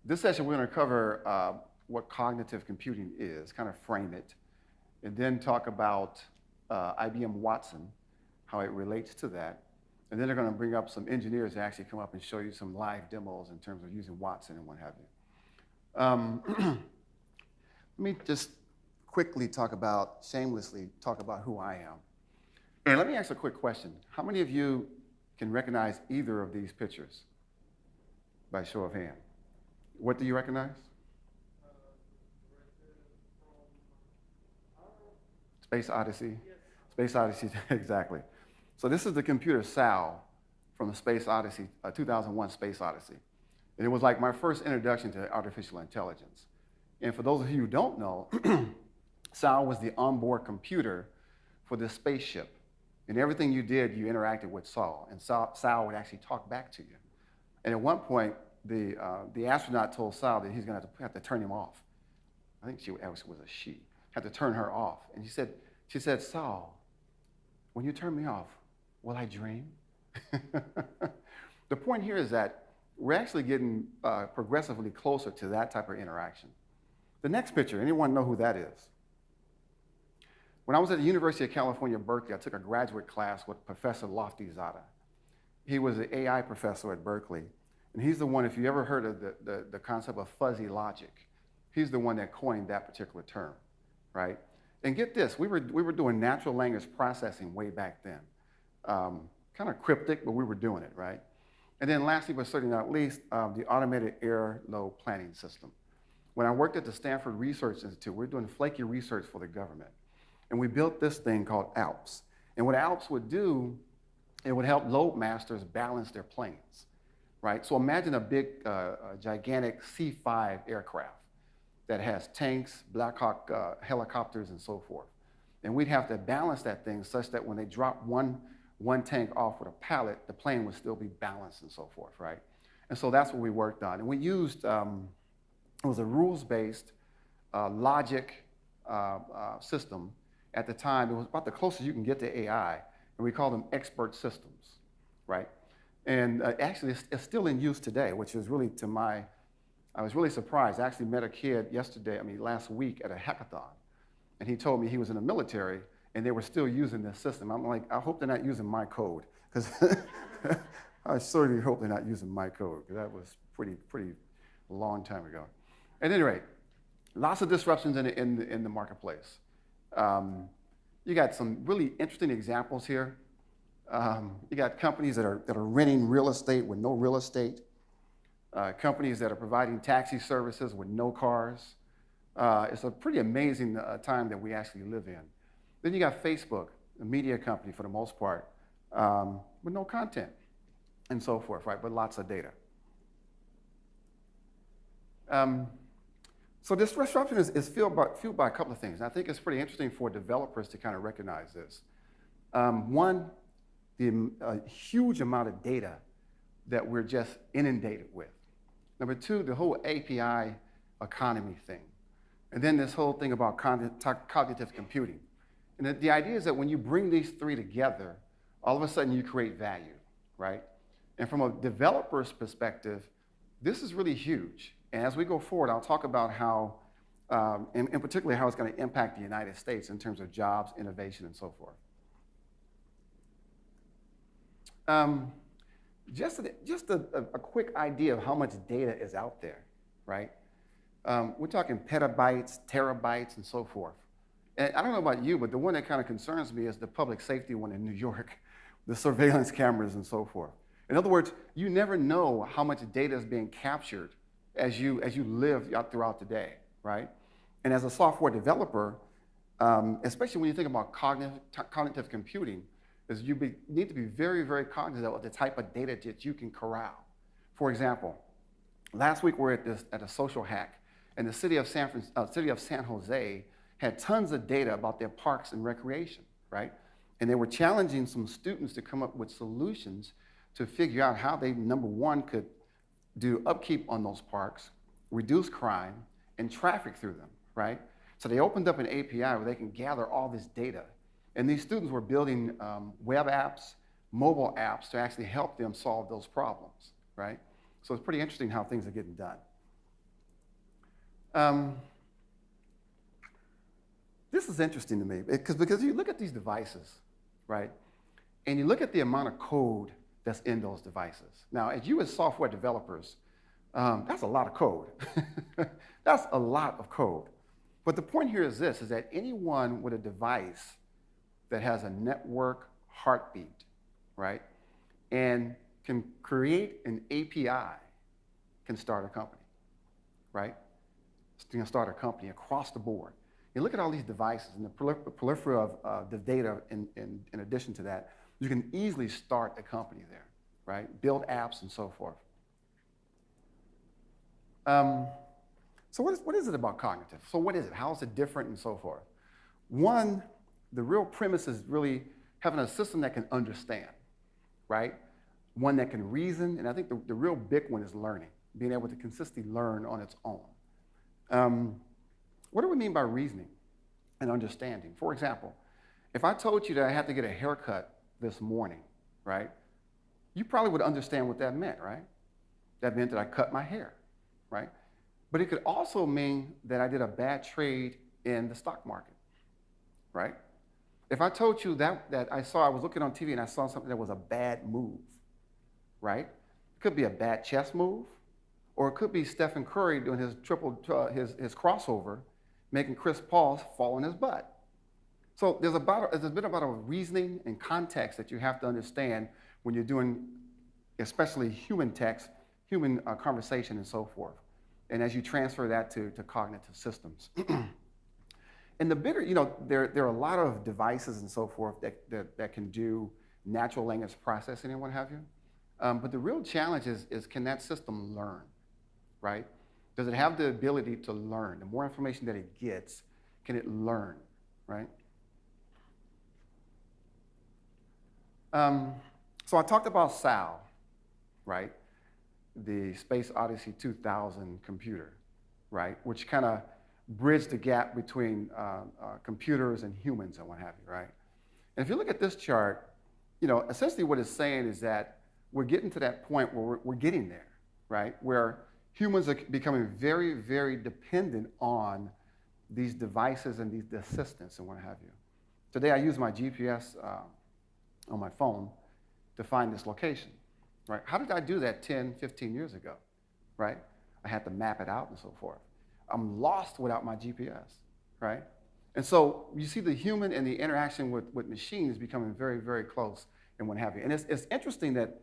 This session, we're going to cover what cognitive computing is, kind of frame it, and then talk about IBM Watson, how it relates to that. And then they're going to bring up some engineers to actually come up and show you some live demos in terms of using Watson and what have you. Let me just quickly shamelessly talk about who I am. And let me ask a quick question. How many of you can recognize either of these pictures by show of hand? What do you recognize? Space Odyssey? Yes. Space Odyssey, exactly. So this is the computer Sal from the Space Odyssey, 2001 Space Odyssey. And it was like my first introduction to artificial intelligence. And for those of you who don't know, Sal was the onboard computer for this spaceship. And everything you did, you interacted with Sal, and Sal would actually talk back to you. And at one point, the astronaut told Sal that he's going to have to turn him off. I think she was a she. Had to turn her off. And she said, Sal, when you turn me off, will I dream? The point here is that we're actually getting progressively closer to that type of interaction. The next picture, anyone know who that is? When I was at the University of California, Berkeley, I took a graduate class with Professor Lofty-Zada. He was an AI professor at Berkeley. And he's the one, if you ever heard of the concept of fuzzy logic, he's the one that coined that particular term, right? And get this, we were doing natural language processing way back then. Kind of cryptic, but we were doing it, right? And then lastly, but certainly not least, the automated air load planning system. When I worked at the Stanford Research Institute, we were doing flaky research for the government. And we built this thing called ALPS. And what ALPS would do, it would help load masters balance their planes, right? So imagine a big, gigantic C-5 aircraft that has tanks, Black Hawk helicopters, and so forth. And we'd have to balance that thing such that when they drop one tank off with a pallet, the plane would still be balanced and so forth, right? And so that's what we worked on. And we used, it was a rules-based logic system. At the time, it was about the closest you can get to AI, and we call them expert systems, right? And actually, it's still in use today, which is really I was really surprised. I actually met a kid last week at a hackathon, and he told me he was in the military, and they were still using this system. I'm like, I hope they're not using my code, because I certainly hope they're not using my code, because that was pretty long time ago. At any rate, lots of disruptions in the marketplace. You got some really interesting examples here. You got companies that are renting real estate with no real estate. Companies that are providing taxi services with no cars. It's a pretty amazing time that we actually live in. Then you got Facebook, a media company for the most part, with no content and so forth, right? But lots of data. So this disruption is fueled by a couple of things. And I think it's pretty interesting for developers to kind of recognize this. One, the huge amount of data that we're just inundated with. Number two, the whole API economy thing. And then this whole thing about cognitive computing. And the idea is that when you bring these three together, all of a sudden you create value, right? And from a developer's perspective, this is really huge. And as we go forward, I'll talk about how, and particularly how it's going to impact the United States in terms of jobs, innovation, and so forth. Just a quick idea of how much data is out there, right? We're talking petabytes, terabytes, and so forth. And I don't know about you, but the one that kind of concerns me is the public safety one in New York, the surveillance cameras and so forth. In other words, you never know how much data is being captured as you live throughout the day, right? And as a software developer, especially when you think about cognitive computing, is you need to be very, very cognizant of the type of data that you can corral. For example, last week we were at a social hack, and the city of San Jose had tons of data about their parks and recreation, right? And they were challenging some students to come up with solutions to figure out how they, number one, could do upkeep on those parks, reduce crime, and traffic through them, right? So they opened up an API where they can gather all this data. And these students were building web apps, mobile apps to actually help them solve those problems, right? So it's pretty interesting how things are getting done. Um, this is interesting to me because you look at these devices, right? And you look at the amount of code that's in those devices. Now, as you as software developers, that's a lot of code. That's a lot of code. But the point here is this, is that anyone with a device that has a network heartbeat, right, and can create an API can start a company, right? Can start a company across the board. You look at all these devices and the proliferation of the data in addition to that, you can easily start a company there, right? Build apps and so forth. So what is it about cognitive? So what is it? How is it different and so forth? One, the real premise is really having a system that can understand, right? One that can reason, and I think the real big one is learning, being able to consistently learn on its own. What do we mean by reasoning and understanding? For example, if I told you that I had to get a haircut this morning, right? You probably would understand what that meant, right? That meant that I cut my hair, right? But it could also mean that I did a bad trade in the stock market, right? If I told you that I was looking on TV and I saw something that was a bad move, right? It could be a bad chess move, or it could be Stephen Curry doing his his crossover, making Chris Paul fall on his butt. So there's a bit about a reasoning and context that you have to understand when you're doing, especially human text, human conversation and so forth. And as you transfer that to cognitive systems. And the bigger, there are a lot of devices and so forth that can do natural language processing and what have you. But the real challenge is can that system learn, right? Does it have the ability to learn? The more information that it gets, can it learn, right? So I talked about SAL, right? The Space Odyssey 2000 computer, right? Which kind of bridged the gap between computers and humans and what have you, right? And if you look at this chart, essentially what it's saying is that we're getting to that point where we're getting there, right? Where humans are becoming very, very dependent on these devices and these assistants and what have you. Today I use my GPS on my phone to find this location, right? How did I do that 10, 15 years ago, right? I had to map it out and so forth. I'm lost without my GPS, right? And so you see the human and the interaction with machines becoming very, very close and what have you. And it's interesting that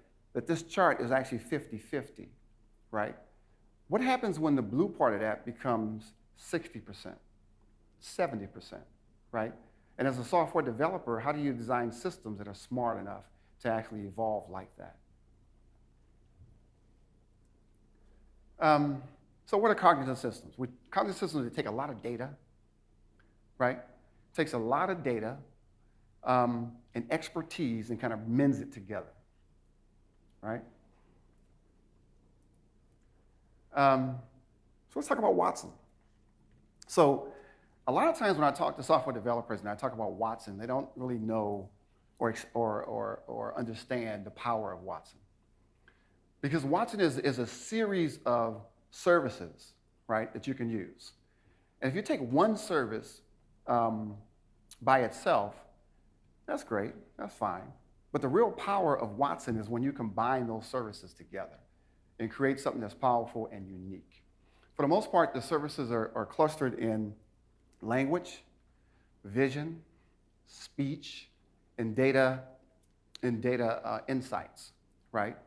this chart is actually 50-50, right? What happens when the blue part of that becomes 60%, 70%, right? And as a software developer, how do you design systems that are smart enough to actually evolve like that? So what are cognitive systems? Cognitive systems, they take a lot of data, right? It takes a lot of data and expertise and kind of mends it together, right? So let's talk about Watson. So a lot of times when I talk to software developers and I talk about Watson, they don't really know or understand the power of Watson. Because Watson is a series of services, right, that you can use. And if you take one service by itself, that's great, that's fine. But the real power of Watson is when you combine those services together and create something that's powerful and unique. For the most part, the services are clustered in language, vision, speech, and data insights, right?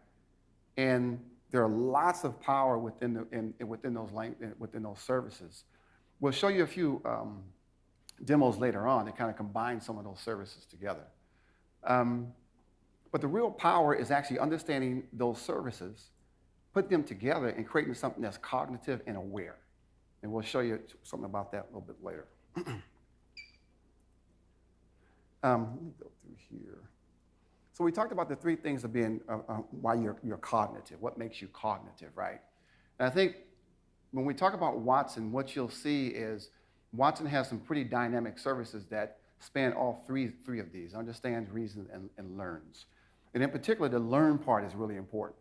And there are lots of power within those services. We'll show you a few demos later on that kind of combine some of those services together. But the real power is actually understanding those services, put them together, and creating something that's cognitive and aware. And we'll show you something about that a little bit later. Let me go through here. So we talked about the three things of being why you're cognitive, what makes you cognitive, right? And I think when we talk about Watson, what you'll see is Watson has some pretty dynamic services that span all three of these: understands, reasons, and learns. And in particular, the learn part is really important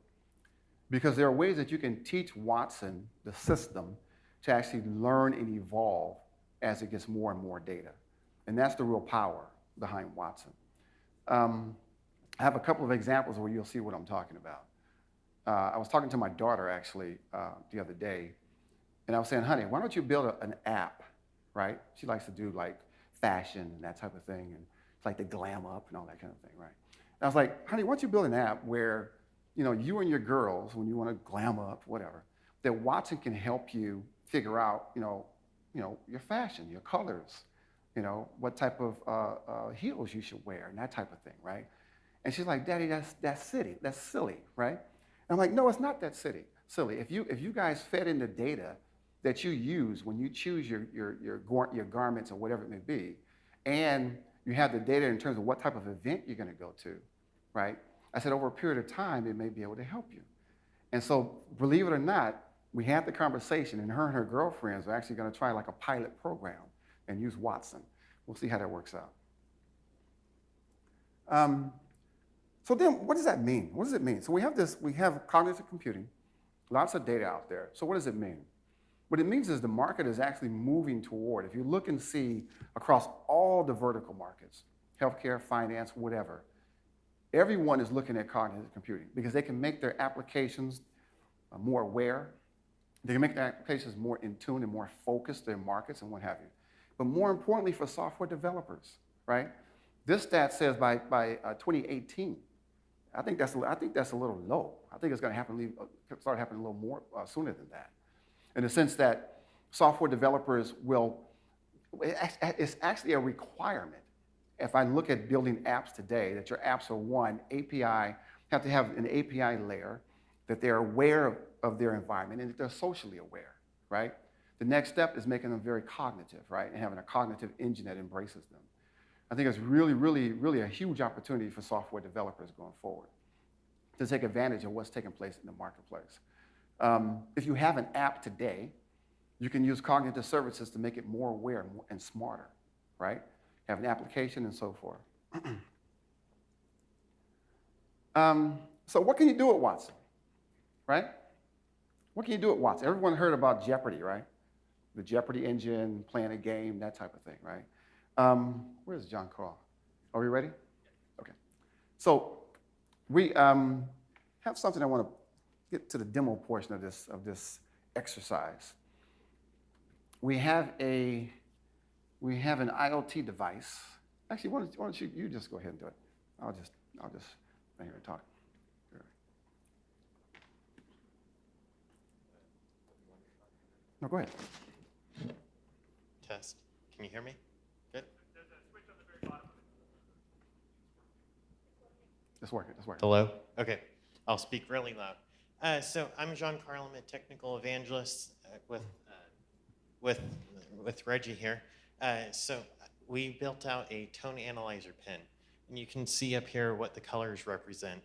because there are ways that you can teach Watson, the system, to actually learn and evolve as it gets more and more data. And that's the real power behind Watson. I have a couple of examples where you'll see what I'm talking about. I was talking to my daughter actually the other day, and I was saying, honey, why don't you build an app, right? She likes to do like fashion and that type of thing, and it's like the glam up and all that kind of thing, right? And I was like, honey, why don't you build an app where, you and your girls, when you want to glam up, whatever, that Watson can help you figure out, your fashion, your colors, what type of heels you should wear and that type of thing, right? And she's like, Daddy, that's silly, right? And I'm like, no, it's not that silly. If you guys fed in the data that you use when you choose your garments or whatever it may be, and you have the data in terms of what type of event you're going to go to, right? I said over a period of time, it may be able to help you. And so, believe it or not, we had the conversation, and her girlfriends are actually going to try like a pilot program and use Watson. We'll see how that works out. So then, what does that mean? What does it mean? So we have cognitive computing, lots of data out there. So what does it mean? What it means is the market is actually moving toward, if you look and see across all the vertical markets, healthcare, finance, whatever, everyone is looking at cognitive computing because they can make their applications more aware. They can make their applications more in tune and more focused, their markets and what have you. But more importantly for software developers, right? This stat says by 2018, I think that's a little low. I think it's going to start happening a little more sooner than that. In the sense that software developers it's actually a requirement. If I look at building apps today, that your apps are have to have an API layer, that they're aware of their environment and that they're socially aware, right? The next step is making them very cognitive, right? And having a cognitive engine that embraces them. I think it's really, really, really a huge opportunity for software developers going forward to take advantage of what's taking place in the marketplace. If you have an app today, you can use cognitive services to make it more aware and smarter, right? Have an application and so forth. So what can you do at Watson, right? What can you do at Watson? Everyone heard about Jeopardy, right? The Jeopardy engine, playing a game, that type of thing, right? Where's John Carl? Are we ready? Okay. So we have something I want to get to the demo portion of this exercise. We have an IoT device. Actually, why don't you just go ahead and do it? I'll just right here and talk. No, go ahead. Test. Can you hear me? Good. There's a switch on the very bottom of it. It's working. Hello? Okay. I'll speak really loud. So I'm Jean Carl. I'm a technical evangelist with Reggie here. So we built out a tone analyzer pen. And you can see up here what the colors represent.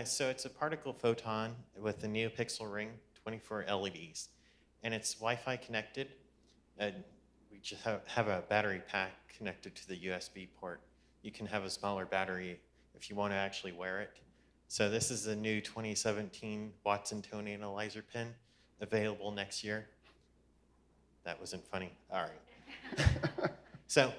So it's a particle photon with a NeoPixel ring, 24 LEDs. And it's Wi-Fi connected. We just have a battery pack connected to the USB port. You can have a smaller battery if you want to actually wear it. So this is a new 2017 Watson Tone Analyzer pen, available next year. That wasn't funny. All right. So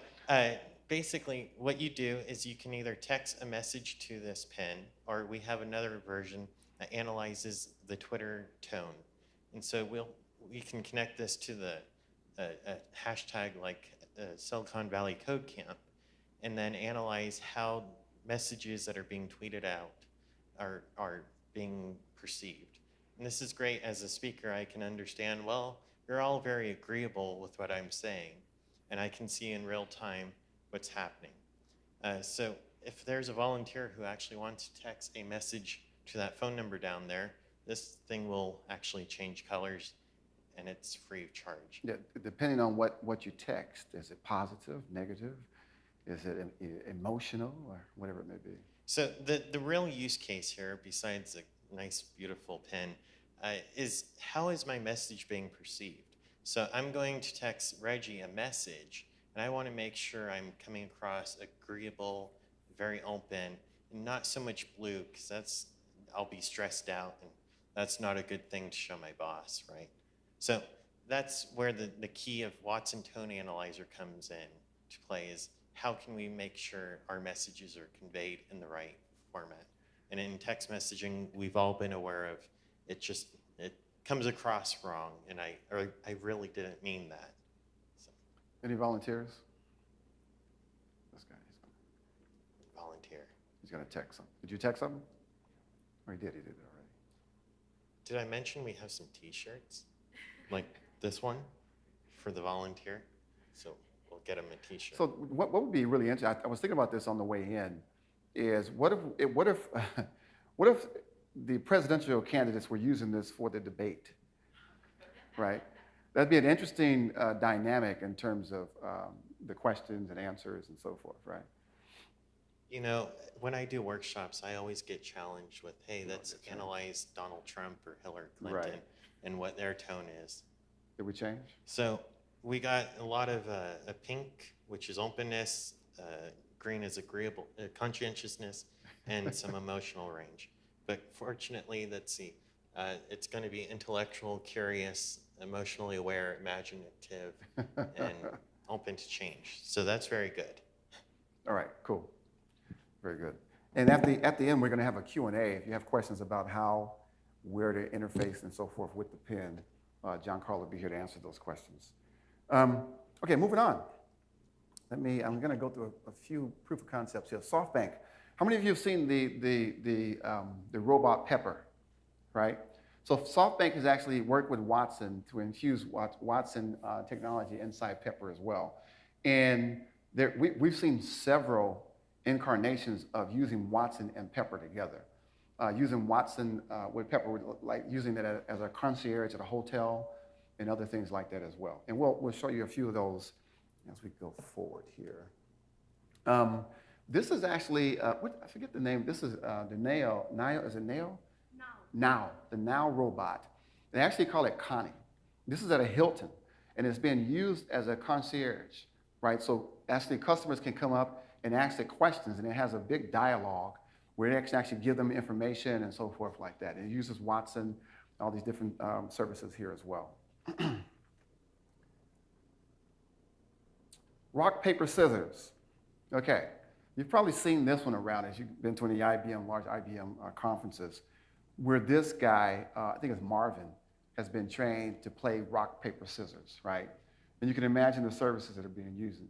basically what you do is you can either text a message to this pen, or we have another version that analyzes the Twitter tone. And so we can connect this to a hashtag like Silicon Valley Code Camp, and then analyze how messages that are being tweeted out are being perceived. And this is great. As a speaker, I can understand, well, you're all very agreeable with what I'm saying, and I can see in real time what's happening. So if there's a volunteer who actually wants to text a message to that phone number down there, this thing will actually change colors, and it's free of charge. Yeah, depending on what you text, is it positive, negative? Is it emotional, or whatever it may be? So the real use case here, besides a nice, beautiful pen, is how is my message being perceived? So I'm going to text Reggie a message, and I want to make sure I'm coming across agreeable, very open, and not so much blue, because I'll be stressed out, and that's not a good thing to show my boss, right? So that's where the key of Watson Tone Analyzer comes in to play, is how can we make sure our messages are conveyed in the right format. And in text messaging, we've all been aware of it comes across wrong, and I really didn't mean that. So, Any volunteers? This guy, volunteer. he's gonna text something. Did you text something? Or he did it already. Did I mention we have some t-shirts? Like this one for the volunteer? So we'll get him a t-shirt. So what would be really interesting, I was thinking about this on the way in, is what if the presidential candidates were using this for the debate, right? That'd be an interesting dynamic in terms of the questions and answers and so forth, right? You know, when I do workshops, I always get challenged with, hey, let's analyze Donald Trump or Hillary Clinton and what their tone is. Did we change? So we got a lot of a pink, which is openness, green is agreeable, conscientiousness, and some emotional range. But fortunately, let's see, it's going to be intellectual, curious, emotionally aware, imaginative, and open to change. So that's very good. All right, cool. Very good. And at the end, we're going to have a Q&A. If you have questions about how, where to interface and so forth with the pen, John Carl will be here to answer those questions. Okay, moving on. I'm going to go through a few proof of concepts here. SoftBank. How many of you have seen the robot Pepper, right? So SoftBank has actually worked with Watson to infuse Watson technology inside Pepper as well. And we've seen several incarnations of using Watson and Pepper together. Using Watson with Pepper, like using it as a concierge at a hotel and other things like that as well. And we'll show you a few of those as we go forward here. This is actually, I forget the name. This is the Nao, is it Nao? Now, the Now robot. They actually call it Connie. This is at a Hilton, and it's being used as a concierge, right? So actually customers can come up and ask it questions, and it has a big dialogue where it can actually give them information and so forth like that. And it uses Watson, all these different services here as well. Rock, paper, scissors. Okay, you've probably seen this one around as you've been to any large IBM conferences, where this guy, I think it's Marvin, has been trained to play rock, paper, scissors, right? And you can imagine the services that are being used,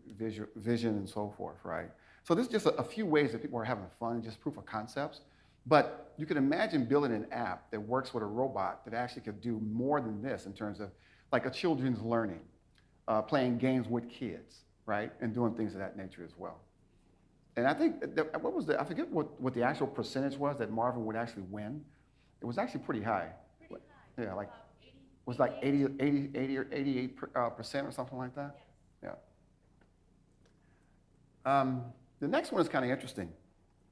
vision and so forth, right? So this is just a few ways that people are having fun, just proof of concepts. But you can imagine building an app that works with a robot that actually could do more than this in terms of like a children's learning, playing games with kids, right? And doing things of that nature as well. And I think, I forget what the actual percentage was that Marvin would actually win. It was actually pretty high. Yeah, like, was like 80 or 88% or something like that? Yeah. The next one is kind of interesting.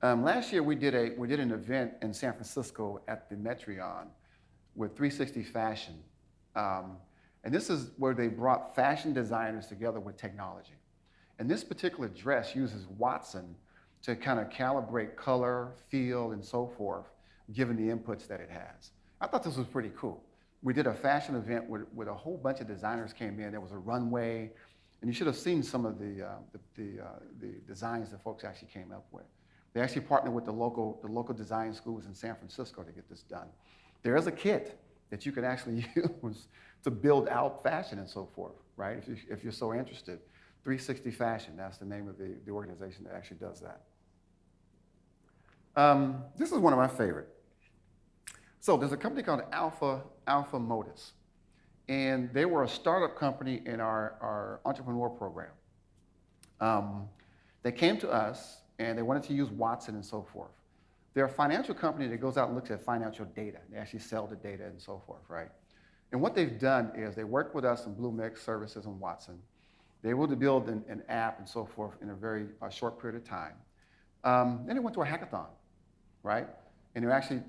Last year we did an event in San Francisco at the Metreon with 360 Fashion. And this is where they brought fashion designers together with technology. And this particular dress uses Watson to kind of calibrate color, feel, and so forth, given the inputs that it has. I thought this was pretty cool. We did a fashion event with a whole bunch of designers came in. There was a runway, and you should have seen some of the designs that folks actually came up with. They actually partnered with the local design schools in San Francisco to get this done. There is a kit that you can actually use to build out fashion and so forth, right? If you're so interested. 360 Fashion, that's the name of the organization that actually does that. This is one of my favorite. So there's a company called Alpha Motifs, and they were a startup company in our entrepreneur program. They came to us, and they wanted to use Watson and so forth. They're a financial company that goes out and looks at financial data. They actually sell the data and so forth, right? And what they've done is they worked with us in Bluemix services and Watson. They were able to build an app and so forth in a very short period of time. Then they went to a hackathon, right? And they were actually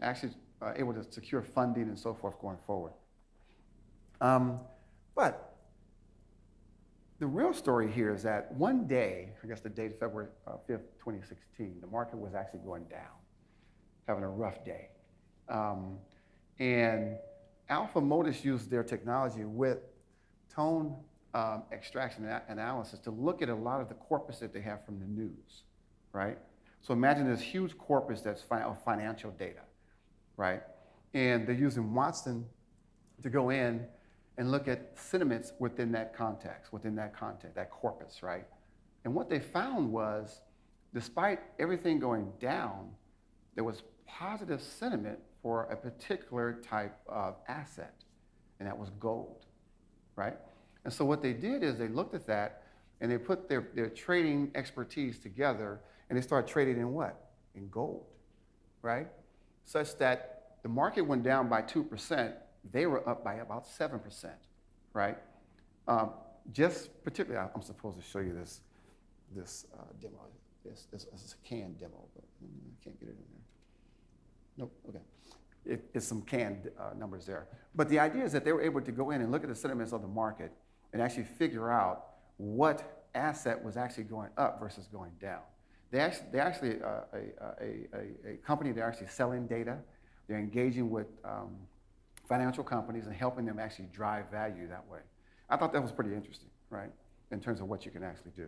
able to secure funding and so forth going forward. But the real story here is that one day, I guess the date February 5th, 2016, the market was actually going down, having a rough day. And Alpha Motifs used their technology with tone extraction and analysis to look at a lot of the corpus that they have from the news, right? So imagine this huge corpus that's of financial data, right? And they're using Watson to go in and look at sentiments within that context, that corpus, right? And what they found was, despite everything going down, there was positive sentiment for a particular type of asset, and that was gold, right? And so what they did is they looked at that and they put their trading expertise together and they started trading in what? In gold, right? Such that the market went down by 2%, they were up by about 7%, right? Just particularly, I'm supposed to show you this demo. This is a canned demo, but I can't get it in there. Nope, okay. It's some canned numbers there. But the idea is that they were able to go in and look at the sentiments of the market and actually figure out what asset was actually going up versus going down. They're actually a company, they're actually selling data. They're engaging with financial companies and helping them actually drive value that way. I thought that was pretty interesting, right? In terms of what you can actually do.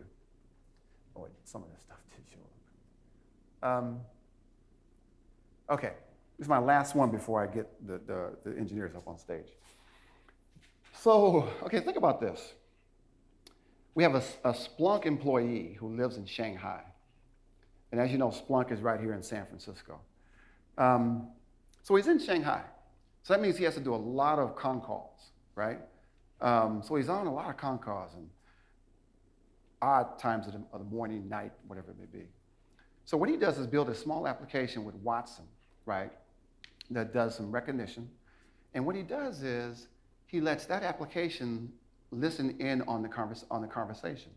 Oh, wait, some of this stuff did show up. Okay, this is my last one before I get the engineers up on stage. So, okay, think about this. We have a Splunk employee who lives in Shanghai. And as you know, Splunk is right here in San Francisco. So he's in Shanghai. So that means he has to do a lot of con calls, right? So he's on a lot of con calls and odd times of the morning, night, whatever it may be. So what he does is build a small application with Watson, right, that does some recognition. And what he does is he lets that application listen in on the conversation.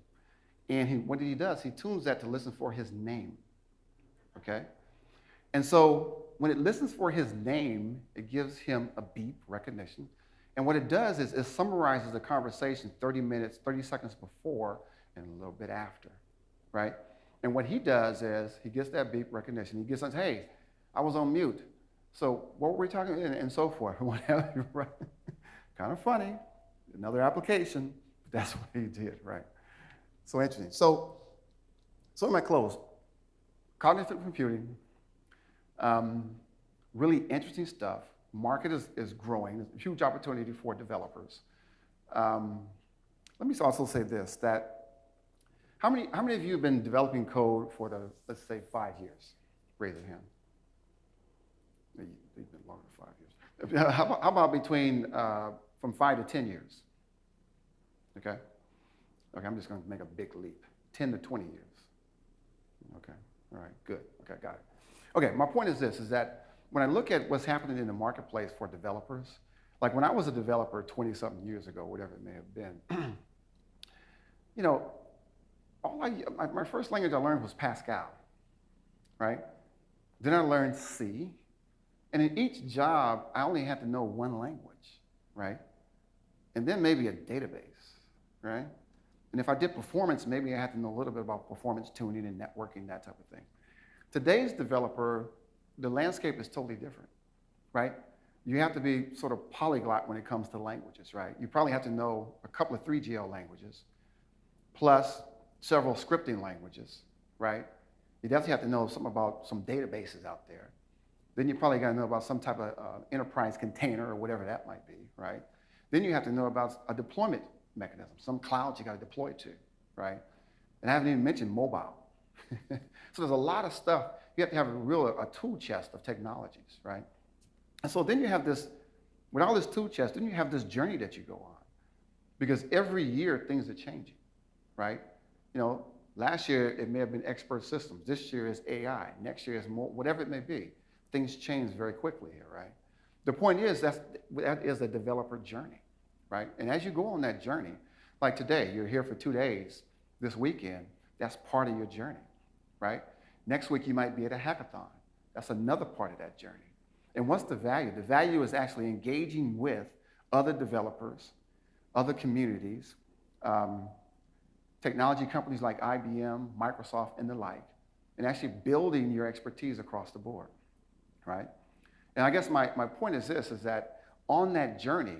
And what he does, he tunes that to listen for his name, okay? And so when it listens for his name, it gives him a beep recognition. And what it does is it summarizes the conversation 30 seconds before and a little bit after, right? And what he does is he gets that beep recognition. He gets like, hey, I was on mute. So what were we talking about? And so forth. Right? Kind of funny. Another application, but that's what he did, right? So interesting. So in my close, cognitive computing, really interesting stuff. Market is growing. There's a huge opportunity for developers. Let me also say this, that how many of you have been developing code for let's say 5 years? Raise your hand. You've been longer than 5 years. How about between from 5 to 10 years? Okay, I'm just going to make a big leap. 10 to 20 years. Okay, all right, good. Okay, got it. Okay, my point is this, is that when I look at what's happening in the marketplace for developers, like when I was a developer 20-something years ago, whatever it may have been, you know, my first language I learned was Pascal, right? Then I learned C, and in each job, I only had to know one language, right? And then maybe a database, right? And if I did performance, maybe I had to know a little bit about performance tuning and networking, that type of thing. Today's developer, the landscape is totally different, right? You have to be sort of polyglot when it comes to languages, right? You probably have to know a couple of 3GL languages, plus several scripting languages, right? You definitely have to know something about some databases out there. Then you probably got to know about some type of enterprise container or whatever that might be, right? Then you have to know about a deployment mechanism, some clouds you got to deploy to, right? And I haven't even mentioned mobile. So there's a lot of stuff. You have to have a tool chest of technologies, right? And so then you have this, with all this tool chest, then you have this journey that you go on. Because every year things are changing, right? You know, last year it may have been expert systems. This year is AI. Next year is more, whatever it may be. Things change very quickly here, right? The point is that is a developer journey, right? And as you go on that journey, like today, you're here for 2 days, this weekend, that's part of your journey, right? Next week you might be at a hackathon. That's another part of that journey. And what's the value? The value is actually engaging with other developers, other communities, technology companies like IBM, Microsoft, and the like, and actually building your expertise across the board, right? And I guess my point is this, is that on that journey,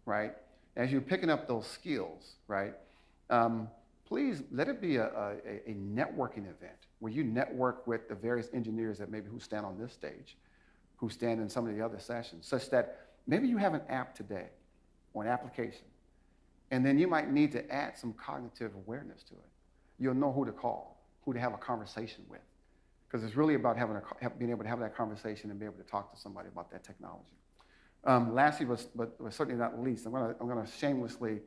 right, As you're picking up those skills, right, please let it be a networking event where you network with the various engineers that maybe who stand on this stage, who stand in some of the other sessions, such that maybe you have an app today or an application, and then you might need to add some cognitive awareness to it. You'll know who to call, who to have a conversation with, because it's really about being able to have that conversation and be able to talk to somebody about that technology. Lastly, but certainly not least, I'm gonna shamelessly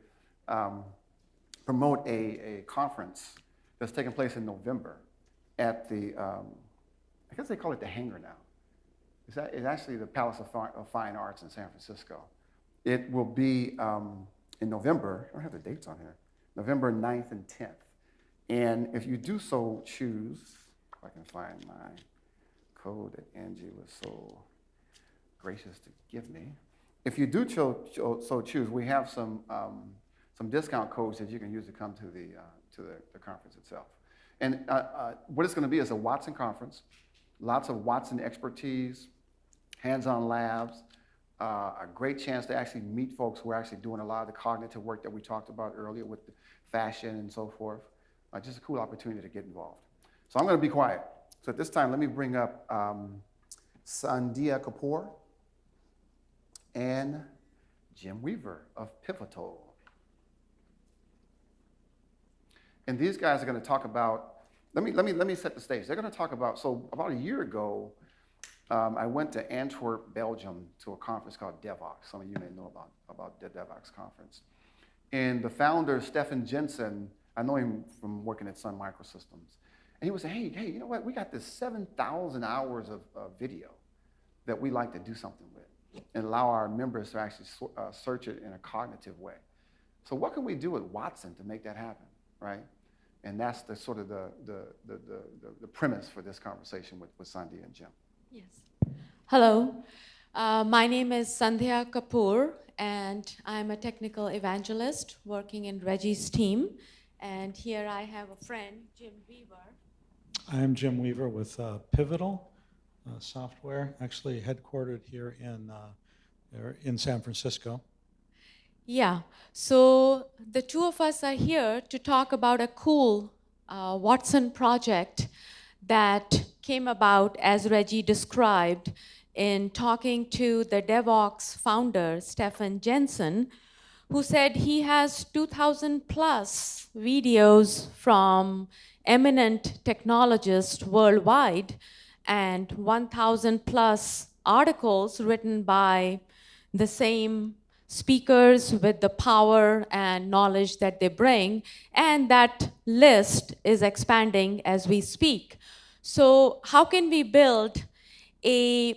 promote a conference that's taking place in November at the, I guess they call it the Hangar now. It's actually the Palace of Fine Arts in San Francisco. It will be in November. I don't have the dates on here. November 9th and 10th. And if you do so choose, if I can find my code that Angie was so gracious to give me. If you do so choose, we have some discount codes that you can use to come to the conference itself. And what it's going to be is a Watson conference, lots of Watson expertise, hands-on labs, a great chance to actually meet folks who are actually doing a lot of the cognitive work that we talked about earlier with the fashion and so forth. Just a cool opportunity to get involved. So I'm going to be quiet. So at this time, let me bring up Sandhya Kapoor and Jim Weaver of Pivotal. And these guys are going to talk about, let me set the stage. They're going to talk about, so about a year ago, I went to Antwerp, Belgium, to a conference called DevOps. Some of you may know about the DevOps conference. And the founder, Stefan Jensen, I know him from working at Sun Microsystems. And he was saying, hey, you know what? We got this 7,000 hours of video that we like to do something with and allow our members to actually search it in a cognitive way. So what can we do with Watson to make that happen, right? And that's the sort of the premise for this conversation with Sandhya and Jim. Yes. Hello. My name is Sandhya Kapoor, and I'm a technical evangelist working in Reggie's team. And here I have a friend, Jim Weaver. I'm Jim Weaver with Pivotal Software, actually headquartered here in San Francisco. Yeah, so the two of us are here to talk about a cool Watson project that came about, as Reggie described, in talking to the DevOps founder, Stefan Jensen, who said he has 2,000 plus videos from eminent technologists worldwide and 1,000 plus articles written by the same speakers with the power and knowledge that they bring, and that list is expanding as we speak. So how can we build an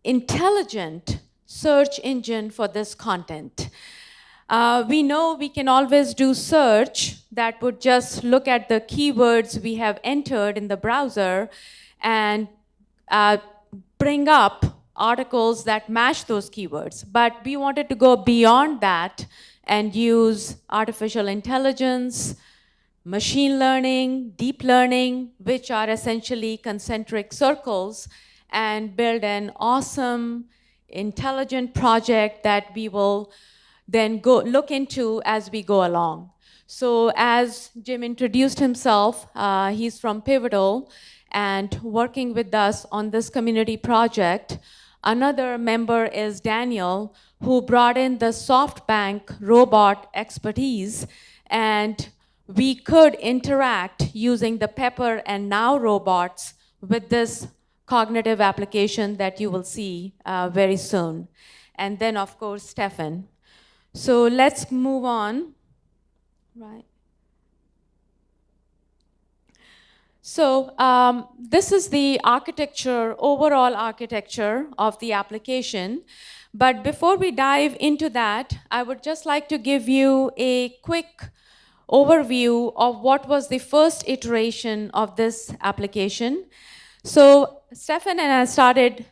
intelligent search engine for this content? We know we can always do search that would just look at the keywords we have entered in the browser and bring up articles that match those keywords. But we wanted to go beyond that and use artificial intelligence, machine learning, deep learning, which are essentially concentric circles, and build an awesome, intelligent project that we will then go look into as we go along. So as Jim introduced himself, he's from Pivotal and working with us on this community project. Another member is Daniel, who brought in the SoftBank robot expertise, and we could interact using the Pepper and Now robots with this cognitive application that you will see very soon. And then, of course, Stefan. So let's move on, right? So this is the architecture, overall architecture of the application. But before we dive into that, I would just like to give you a quick overview of what was the first iteration of this application. So Stefan and I started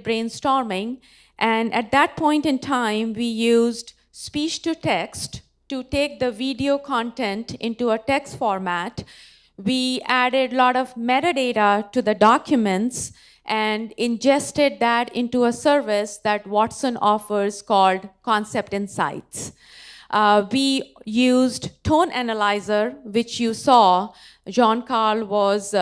brainstorming, and at that point in time, we used speech to text to take the video content into a text format. We added a lot of metadata to the documents, and ingested that into a service that Watson offers called Concept Insights. We used Tone Analyzer, which you saw. Jean-Carl was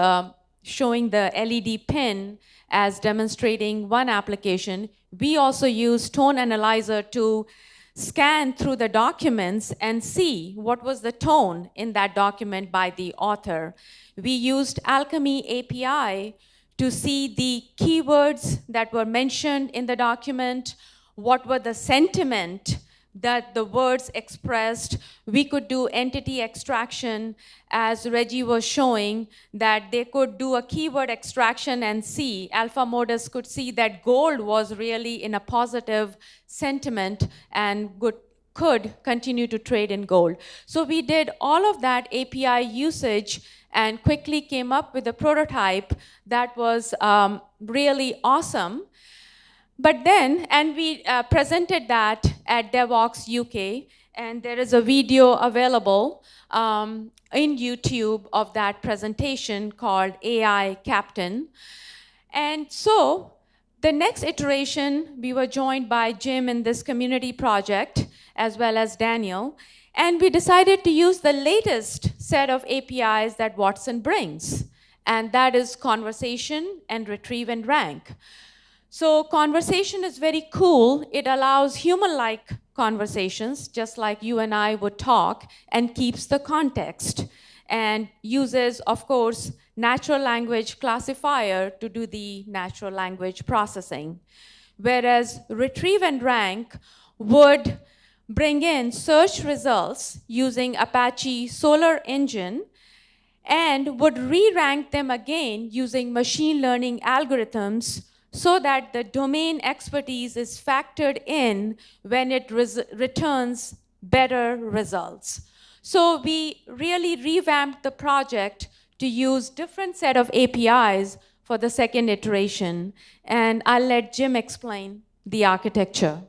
showing the LED pin as demonstrating one application. We also used Tone Analyzer to scan through the documents and see what was the tone in that document by the author. We used Alchemy API to see the keywords that were mentioned in the document, what were the sentiment that the words expressed. We could do entity extraction, as Reggie was showing, that they could do a keyword extraction and see, Alpha Modus could see that gold was really in a positive sentiment and could continue to trade in gold. So we did all of that API usage and quickly came up with a prototype that was really awesome. But then, and we presented that at DevOps UK, and there is a video available in YouTube of that presentation called AI Captain. And so, the next iteration, we were joined by Jim in this community project, as well as Daniel, and we decided to use the latest set of APIs that Watson brings, and that is conversation and retrieve and rank. So conversation is very cool. It allows human-like conversations, just like you and I would talk, and keeps the context, and uses, of course, natural language classifier to do the natural language processing. Whereas retrieve and rank would bring in search results using Apache Solr Engine and would re-rank them again using machine learning algorithms so that the domain expertise is factored in when it returns better results. So we really revamped the project to use different set of APIs for the second iteration. And I'll let Jim explain the architecture.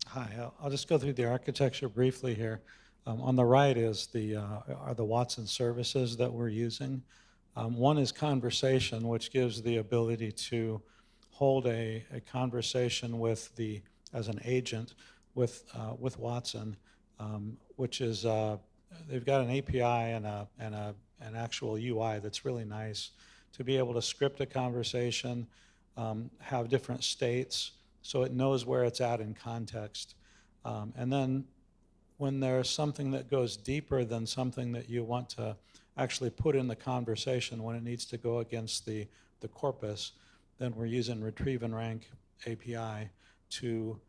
Hi, I'll just go through the architecture briefly here. On the right is are the Watson services that we're using. One is conversation, which gives the ability to hold a conversation as an agent with Watson, which is they've got an API and an actual UI that's really nice to be able to script a conversation, have different states, so it knows where it's at in context, and then when there's something that goes deeper than something that you want to actually put in the conversation, when it needs to go against the corpus, then we're using retrieve and rank API to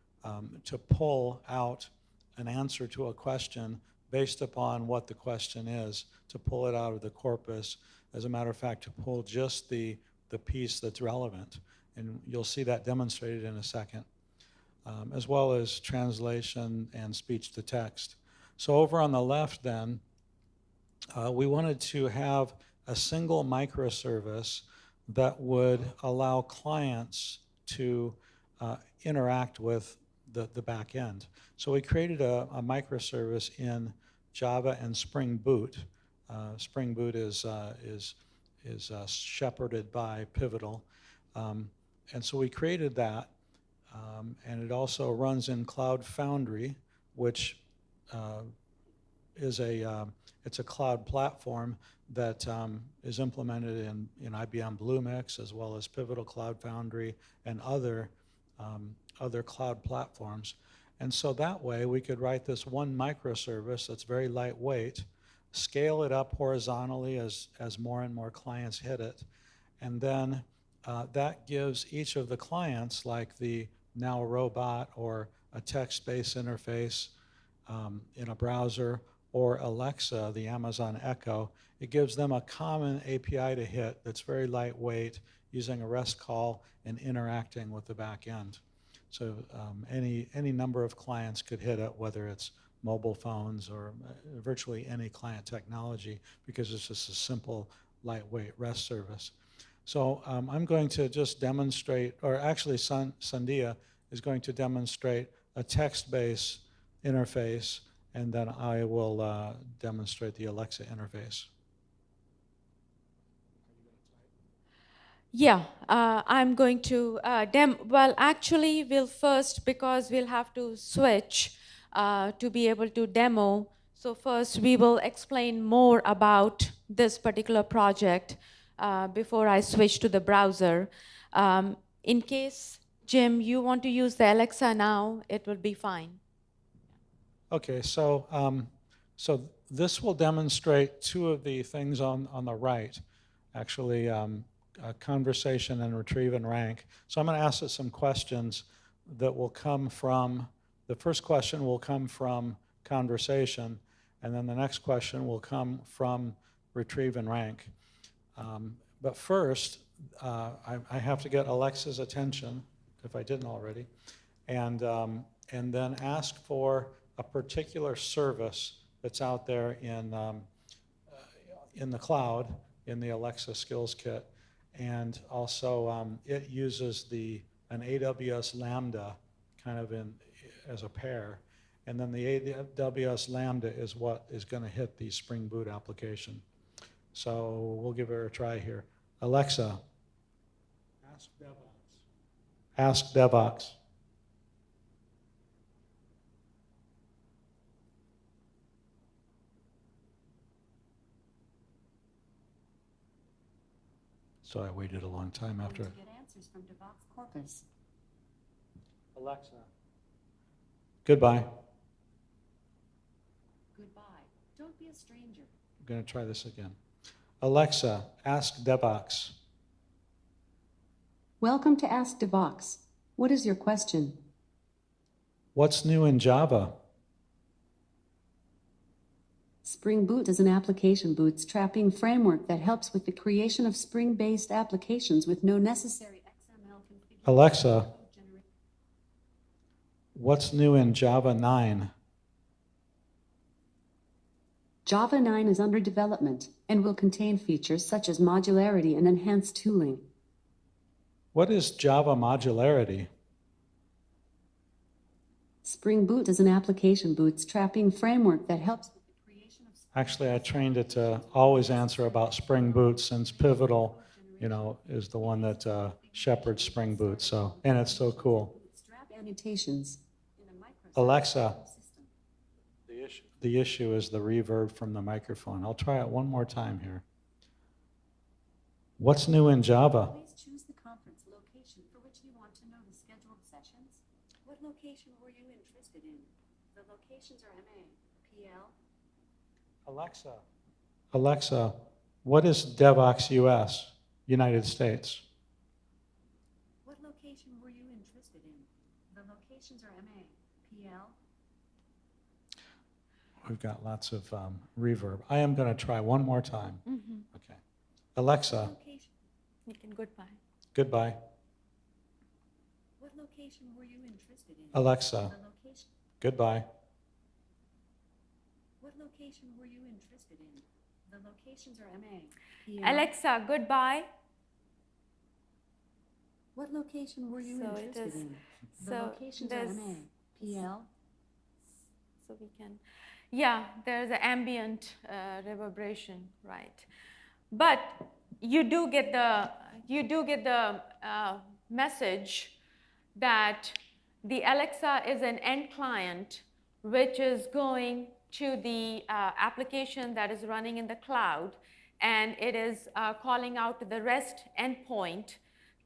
pull out an answer to a question based upon what the question is, to pull it out of the corpus. As a matter of fact, to pull just the piece that's relevant. And you'll see that demonstrated in a second. As well as translation and speech to text. So over on the left then, we wanted to have a single microservice that would allow clients to interact with the back end. So we created a microservice in Java and Spring Boot. Spring Boot is shepherded by Pivotal. And so we created that. And it also runs in Cloud Foundry, which is it's a cloud platform that is implemented in IBM Bluemix, as well as Pivotal Cloud Foundry and other cloud platforms. And so that way we could write this one microservice that's very lightweight, scale it up horizontally as more and more clients hit it, and then that gives each of the clients, like the Now Robot or a text-based interface in a browser, or Alexa, the Amazon Echo, it gives them a common API to hit that's very lightweight, using a REST call and interacting with the back end. So any number of clients could hit it, whether it's mobile phones or virtually any client technology, because it's just a simple, lightweight REST service. So I'm going to just demonstrate, or actually Sandhya is going to demonstrate a text-based interface, and then I will demonstrate the Alexa interface. Yeah, I'm going to well, actually, we'll first, because we'll have to switch to be able to demo. So first, we will explain more about this particular project before I switch to the browser. In case, Jim, you want to use the Alexa now, it will be fine. Okay, so this will demonstrate two of the things on the right, actually, conversation and retrieve and rank. So I'm going to ask it some questions that will come from, the first question will come from conversation, and then the next question will come from retrieve and rank. But first, I have to get Alexa's attention, if I didn't already, and then ask for a particular service that's out there in the cloud, in the Alexa Skills Kit. And also it uses an AWS Lambda kind of as a pair. And then the AWS Lambda is what is going to hit the Spring Boot application. So we'll give her a try here. Alexa, ask DevOps. Ask DevOps. So I waited a long time after. To get answers from DevOps corpus. Alexa. Goodbye. Goodbye. Don't be a stranger. I'm going to try this again. Alexa, ask DevOps. Welcome to Ask DevOps. What is your question? What's new in Java? Spring Boot is an application bootstrapping framework that helps with the creation of Spring-based applications with no necessary XML configuration. Alexa, what's new in Java 9? Java 9 is under development and will contain features such as modularity and enhanced tooling. What is Java modularity? Spring Boot is an application bootstrapping framework that helps with the creation of Actually, I trained it to always answer about Spring Boot, since Pivotal, is the one that shepherds Spring Boot. So, and it's so cool. bootstrap annotations in a Microsoft Alexa, system. the issue is the reverb from the microphone. I'll try it one more time here. What's new in Java? Please choose the conference location for which you want to know the scheduled sessions. What location were you interested in? The locations are MA, PL. Alexa, what is DevOps US, United States? What location were you interested in? The locations are MA, PL. We've got lots of reverb. I am going to try one more time. Okay. Alexa, Location. You can goodbye. goodbye. What location were you interested in? Alexa, The location. goodbye. What location were you interested in? The locations are MA, PL. Alexa, goodbye. What location were you So it interested is- in? The so locations are there's- MA, PL. So we can, yeah, there's an ambient reverberation, right? But you do get the message that the Alexa is an end client which is going to the application that is running in the cloud, and it is calling out to the REST endpoint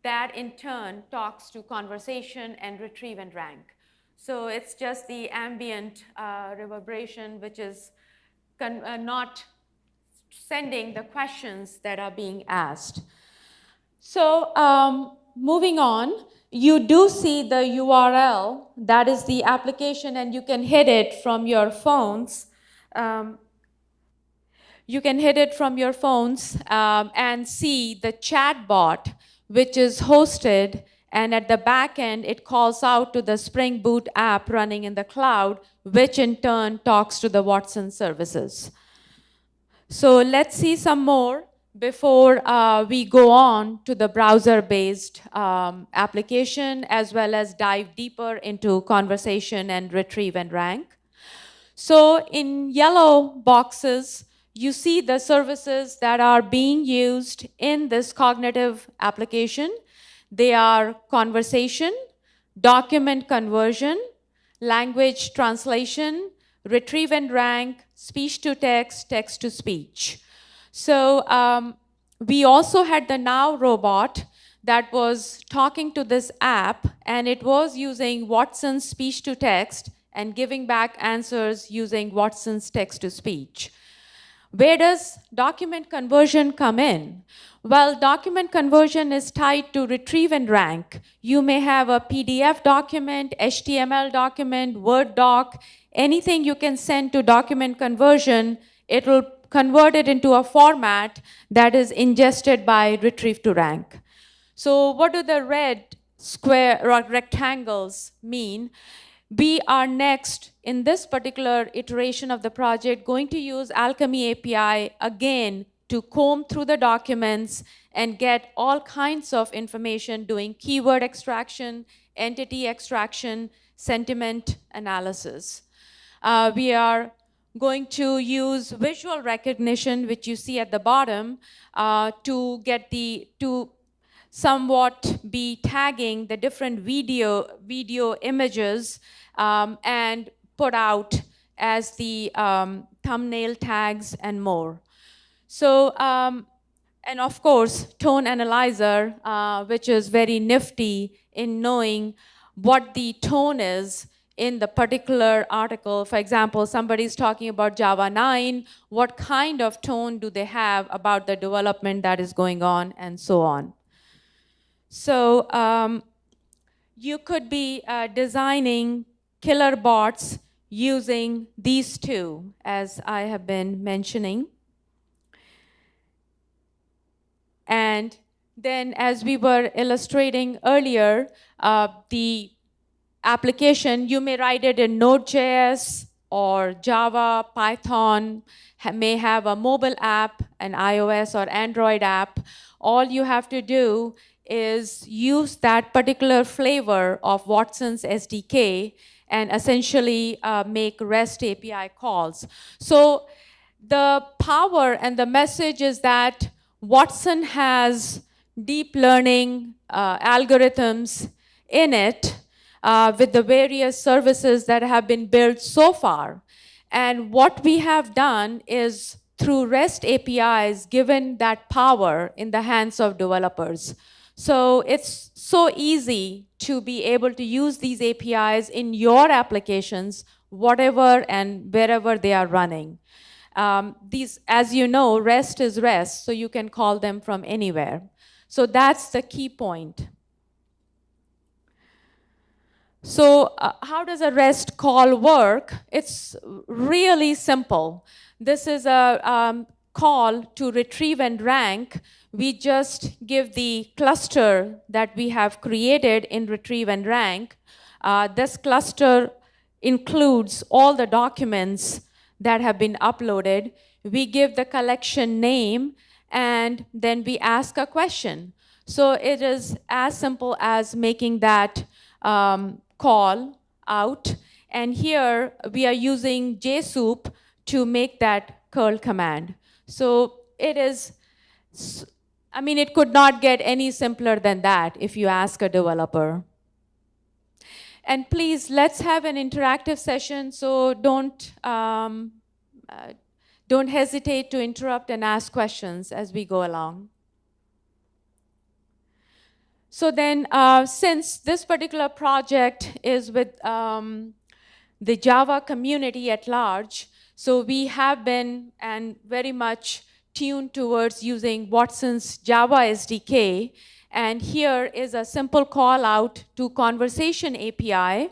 that in turn talks to conversation and retrieve and rank. So it's just the ambient reverberation which is not sending the questions that are being asked. So moving on, you do see the URL, that is the application, and you can hit it from your phones. You can hit it from your phones and see the chatbot, which is hosted, and at the back end, it calls out to the Spring Boot app running in the cloud, which in turn talks to the Watson services. So let's see some more before we go on to the browser-based application, as well as dive deeper into conversation and retrieve and rank. So in yellow boxes, you see the services that are being used in this cognitive application. They are conversation, document conversion, language translation, retrieve and rank, speech to text, text to speech. So we also had the Now robot that was talking to this app, and it was using Watson's speech to text and giving back answers using Watson's text to speech. Where does document conversion come in? Well, document conversion is tied to retrieve and rank. You may have a PDF document, HTML document, Word doc, anything you can send to document conversion, it will convert it into a format that is ingested by retrieve to rank. So what do the red square or rectangles mean? We are next, in this particular iteration of the project, going to use Alchemy API again to comb through the documents and get all kinds of information doing keyword extraction, entity extraction, sentiment analysis. We are going to use visual recognition, which you see at the bottom, to somewhat be tagging the different video images and put out as the thumbnail tags and more. So, and of course, tone analyzer, which is very nifty in knowing what the tone is in the particular article. For example, somebody's talking about Java 9, what kind of tone do they have about the development that is going on, and so on. So you could be designing killer bots using these two, as I have been mentioning. And then, as we were illustrating earlier, the application, you may write it in Node.js or Java, Python, may have a mobile app, an iOS or Android app. All you have to do is use that particular flavor of Watson's SDK and essentially make REST API calls. So the power and the message is that Watson has deep learning algorithms in it with the various services that have been built so far. And what we have done is, through REST APIs, given that power in the hands of developers. So it's so easy to be able to use these APIs in your applications, whatever and wherever they are running. These, as you know, REST is REST, so you can call them from anywhere. So that's the key point. So how does a REST call work? It's really simple. This is a call to retrieve and rank. We just give the cluster that we have created in retrieve and rank. This cluster includes all the documents that have been uploaded. We give the collection name, and then we ask a question. So it is as simple as making that call out. And here we are using JSoup to make that curl command. So it is, I mean, it could not get any simpler than that if you ask a developer. And please, let's have an interactive session, so don't hesitate to interrupt and ask questions as we go along. So then, since this particular project is with the Java community at large, so we have been and very much tuned towards using Watson's Java SDK. And here is a simple call out to Conversation API,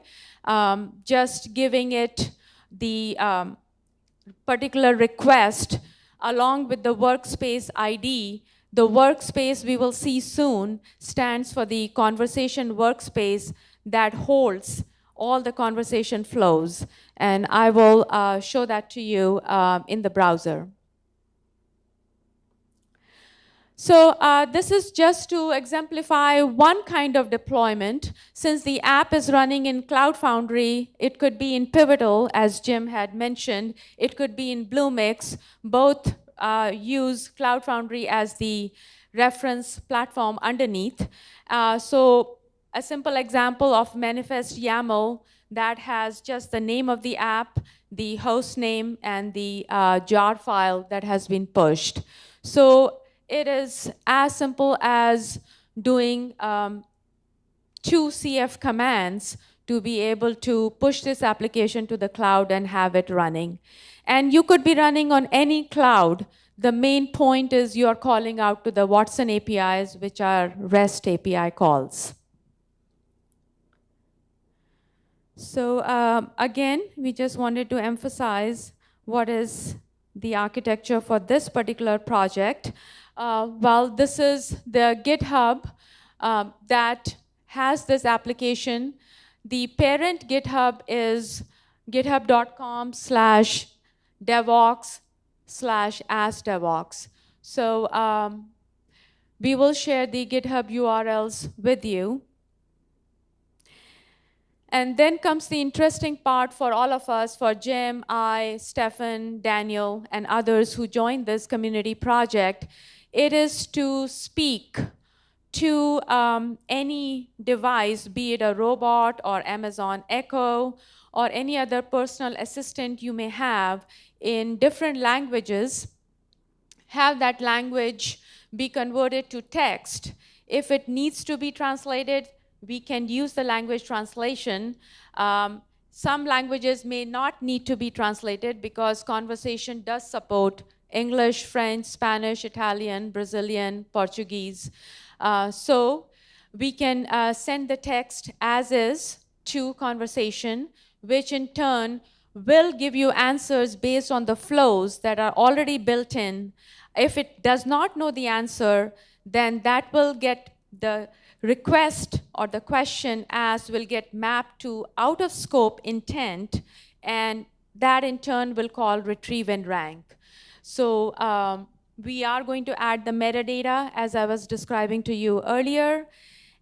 just giving it the particular request along with the workspace ID. The workspace we will see soon stands for the conversation workspace that holds all the conversation flows. And I will show that to you in the browser. So this is just to exemplify one kind of deployment. Since the app is running in Cloud Foundry, it could be in Pivotal, as Jim had mentioned. It could be in Bluemix. Both use Cloud Foundry as the reference platform underneath. So a simple example of manifest YAML that has just the name of the app, the host name, and the jar file that has been pushed. So it is as simple as doing 2 CF commands to be able to push this application to the cloud and have it running. And you could be running on any cloud. The main point is you're calling out to the Watson APIs, which are REST API calls. So again, we just wanted to emphasize what is the architecture for this particular project. Well, this is the GitHub that has this application. The parent GitHub is github.com/devox/askdevox. So we will share the GitHub URLs with you. And then comes the interesting part for all of us, for Jim, I, Stefan, Daniel, and others who joined this community project. It is to speak to any device, be it a robot or Amazon Echo or any other personal assistant you may have in different languages, have that language be converted to text. If it needs to be translated, we can use the language translation. Some languages may not need to be translated because conversation does support English, French, Spanish, Italian, Brazilian, Portuguese. So we can send the text as is to conversation, which in turn will give you answers based on the flows that are already built in. If it does not know the answer, then that will get the request or the question asked will get mapped to out of scope intent, and that in turn will call retrieve and rank. So we are going to add the metadata as I was describing to you earlier.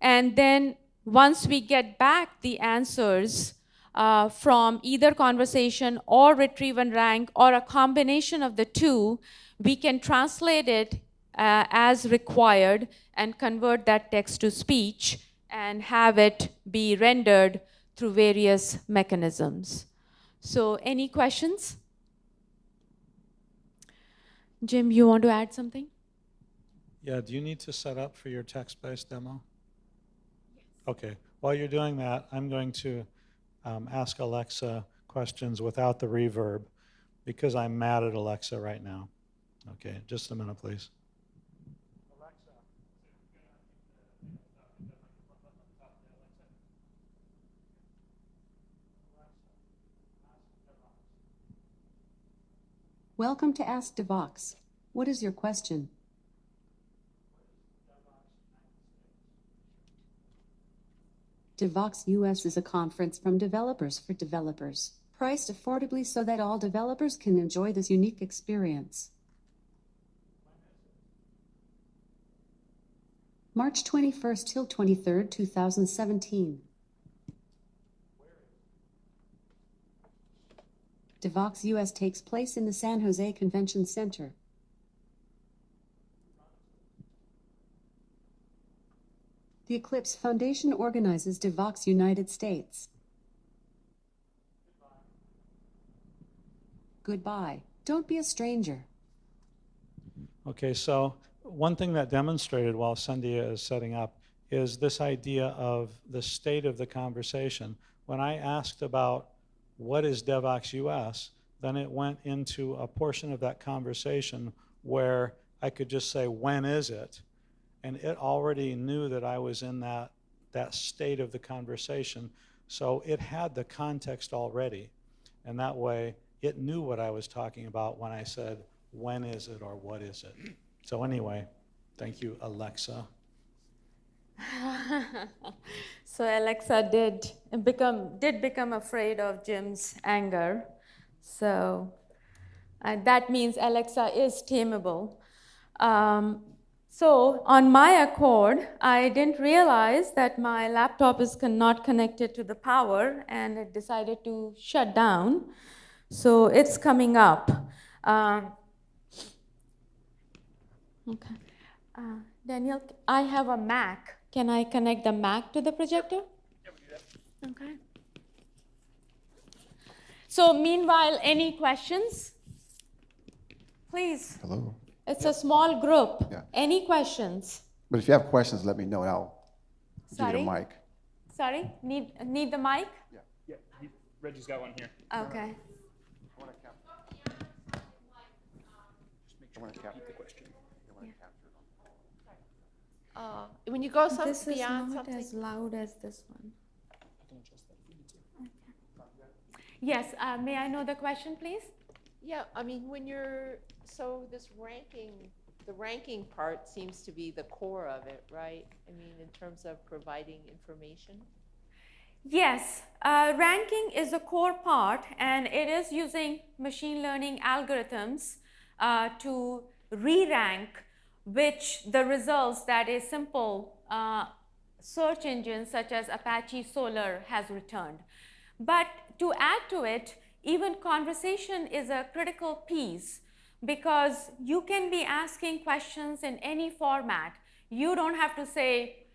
And then once we get back the answers from either conversation or retrieve and rank or a combination of the two, we can translate it as required and convert that text to speech and have it be rendered through various mechanisms. So any questions? Jim, you want to add something? Yeah, do you need to set up for your text-based demo? Yes. Okay, while you're doing that, I'm going to ask Alexa questions without the reverb because I'm mad at Alexa right now. Okay, just a minute, please. Welcome to Ask Devox. What is your question? Devox US is a conference from developers for developers, priced affordably so that all developers can enjoy this unique experience. March 21st till 23rd, 2017. Devox US takes place in the San Jose Convention Center. The Eclipse Foundation organizes Devox United States. Goodbye. Don't be a stranger. Okay, so one thing that demonstrated while Sandhya is setting up is this idea of the state of the conversation. When I asked about what is Devox US, then it went into a portion of that conversation where I could just say, when is it? And it already knew that I was in that state of the conversation. So it had the context already. And that way, it knew what I was talking about when I said, when is it or what is it? So anyway, thank you, Alexa. So Alexa did become afraid of Jim's anger. So that means Alexa is tameable. So on my accord, I didn't realize that my laptop is not connected to the power, and it decided to shut down. So it's coming up. Okay. Daniel, I have a Mac. Can I connect the Mac to the projector? Yeah, we do that. Okay. So meanwhile, any questions? Please. Hello. It's a small group. Yeah. Any questions? But if you have questions, let me know and I'll give Sorry? you the mic. Sorry? Need the mic? Yeah, Reggie's got one here. Okay. I want to capture the question. When you go This is beyond not something, as loud as this one. Yes, may I know the question, please? yeah, I mean, when you're, so this ranking, the ranking part seems to be the core of it, right? I mean, in terms of providing information. Yes, ranking is a core part, and it is using machine learning algorithms to re-rank which the results that a simple search engine such as Apache Solr has returned. But to add to it, even conversation is a critical piece, because you can be asking questions in any format. You don't have to say,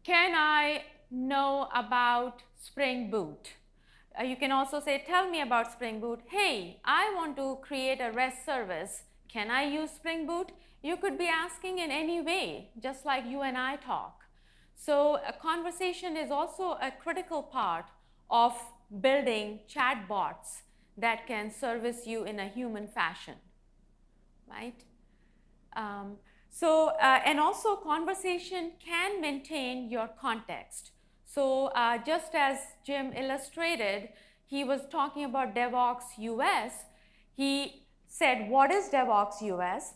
can I know about Spring Boot? You can also say, tell me about Spring Boot. Hey, I want to create a REST service. Can I use Spring Boot? You could be asking in any way, just like you and I talk. So a conversation is also a critical part of building chatbots that can service you in a human fashion, right? And also conversation can maintain your context. So just as Jim illustrated, he was talking about DevOps US. He said, what is DevOps US?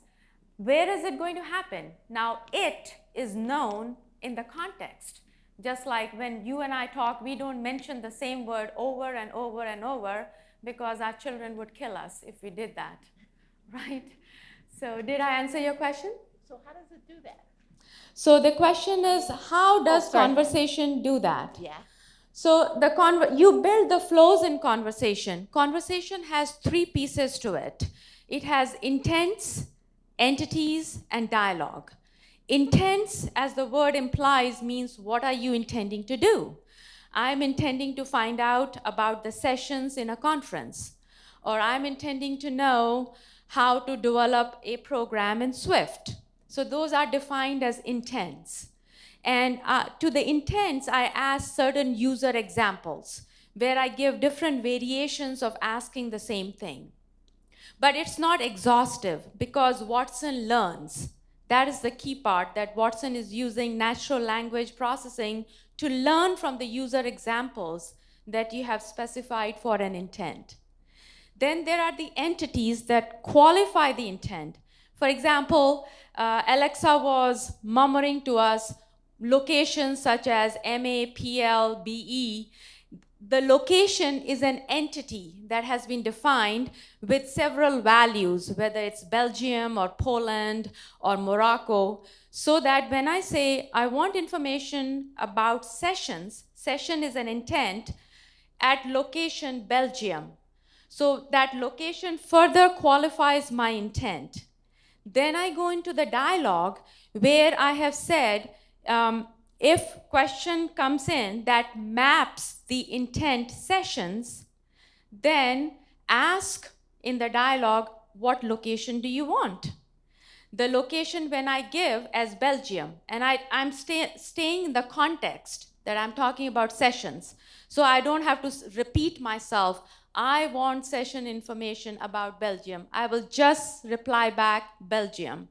Where is it going to happen? Now, it is known in the context. Just like when you and I talk, we don't mention the same word over and over and over, because our children would kill us if we did that, right? So did I answer your question? So how does it do that? So the question is, how does sorry. conversation do that? Yeah. So you build the flows in conversation. Conversation has three pieces to it. It has intents, entities, and dialogue. Intents, as the word implies, means what are you intending to do? I'm intending to find out about the sessions in a conference, or I'm intending to know how to develop a program in Swift. So those are defined as intents. And to the intents, I ask certain user examples where I give different variations of asking the same thing. But it's not exhaustive, because Watson learns. That is the key part, that Watson is using natural language processing to learn from the user examples that you have specified for an intent. Then there are the entities that qualify the intent. For example, Alexa was murmuring to us locations such as MA, PL, BE. The location is an entity that has been defined with several values, whether it's Belgium or Poland or Morocco, so that when I say I want information about sessions, session is an intent at location Belgium. So that location further qualifies my intent. Then I go into the dialogue where I have said, if question comes in that maps the intent sessions, then ask in the dialogue, what location do you want? The location when I give as Belgium, and I'm staying in the context that I'm talking about sessions. So I don't have to repeat myself. I want session information about Belgium. I will just reply back Belgium.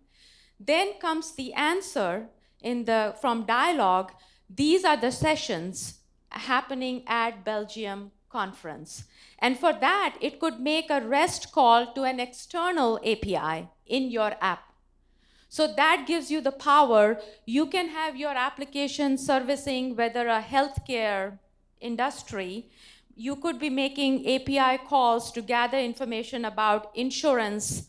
Then comes the answer from dialogue. These are the sessions happening at Belgium conference. And for that, it could make a REST call to an external API in your app. So that gives you the power. You can have your application servicing whether a healthcare industry. You could be making API calls to gather information about insurance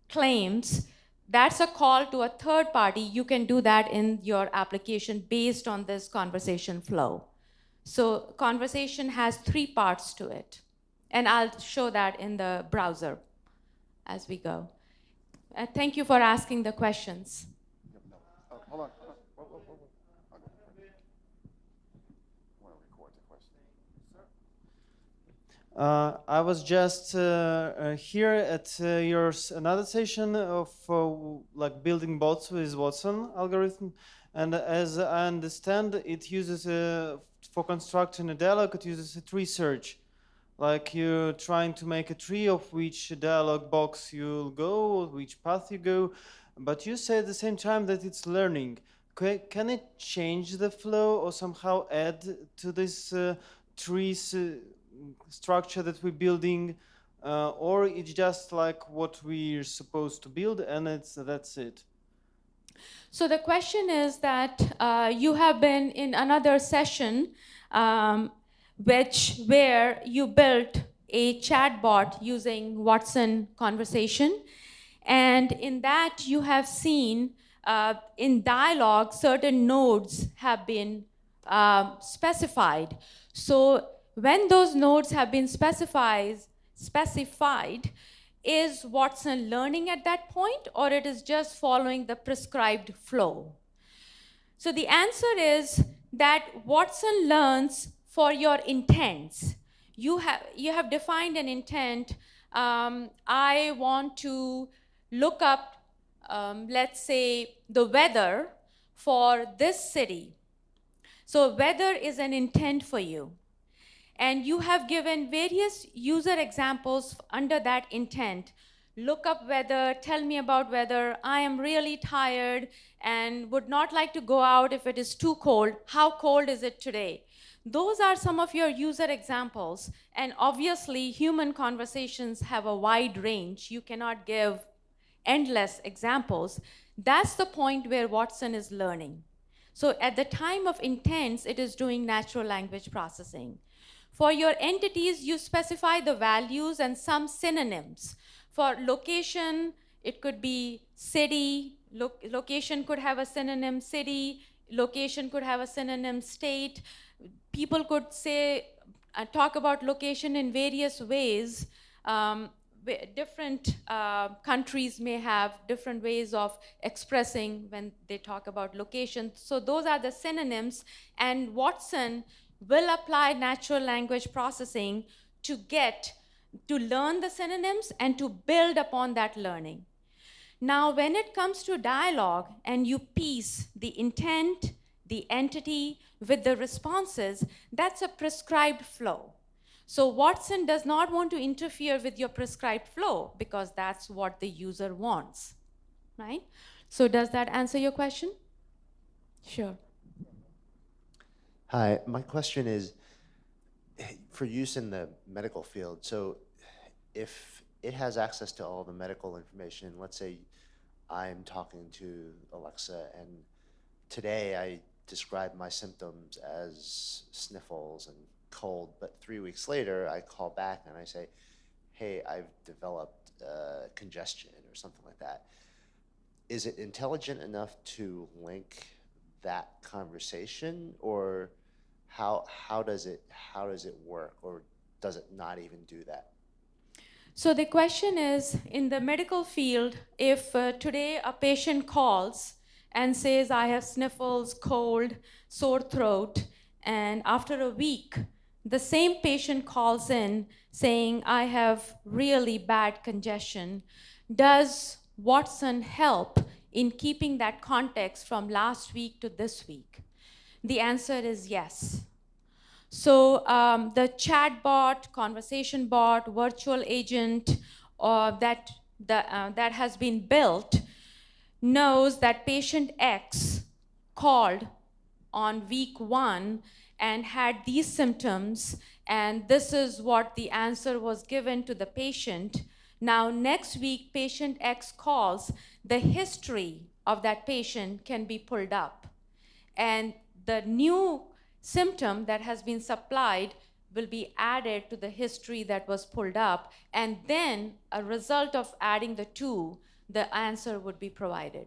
claims That's a call to a third party. You can do that in your application based on this conversation flow. So conversation has 3 parts to it. And I'll show that in the browser as we go. Thank you for asking the questions. Oh, hold on. Whoa. I want to record the question. I was just here at your another session of like building bots with Watson algorithm, and as I understand, it uses for constructing a dialog, it uses a tree search. Like you're trying to make a tree of which dialog box you'll go, which path you go, but you say at the same time that it's learning. Can it change the flow or somehow add to this trees structure that we're building, or it's just like what we're supposed to build and that's it? So the question is that you have been in another session where you built a chatbot using Watson conversation. And in that you have seen in dialogue certain nodes have been specified. So when those nodes have been specified, is Watson learning at that point, or it is just following the prescribed flow? So the answer is that Watson learns for your intents. You have defined an intent. I want to look up, let's say, the weather for this city. So weather is an intent for you. And you have given various user examples under that intent. Look up weather, tell me about weather. I am really tired and would not like to go out if it is too cold. How cold is it today? Those are some of your user examples. And obviously, human conversations have a wide range. You cannot give endless examples. That's the point where Watson is learning. So at the time of intents, it is doing natural language processing. For your entities, you specify the values and some synonyms. For location, it could be city. Location could have a synonym city. Location could have a synonym state. People could say, talk about location in various ways. Different countries may have different ways of expressing when they talk about location. So those are the synonyms, and Watson will apply natural language processing to learn the synonyms and to build upon that learning. Now, when it comes to dialogue and you piece the intent, the entity with the responses, that's a prescribed flow. So Watson does not want to interfere with your prescribed flow because that's what the user wants, right? So does that answer your question? Sure. Hi, my question is for use in the medical field. So if it has access to all the medical information, let's say I'm talking to Alexa and today I describe my symptoms as sniffles and cold, but 3 weeks later I call back and I say, hey, I've developed congestion or something like that. Is it intelligent enough to link that conversation, or how does it work, or does it not even do that? So the question is, in the medical field, if today a patient calls and says, I have sniffles, cold, sore throat, and after a week, the same patient calls in saying, I have really bad congestion, does Watson help in keeping that context from last week to this week? The answer is yes. So the chatbot, conversation bot, virtual agent that has been built knows that patient X called on week 1 and had these symptoms, and this is what the answer was given to the patient. Now, next week, patient X calls, the history of that patient can be pulled up. And the new symptom that has been supplied will be added to the history that was pulled up. And then a result of adding the two, the answer would be provided.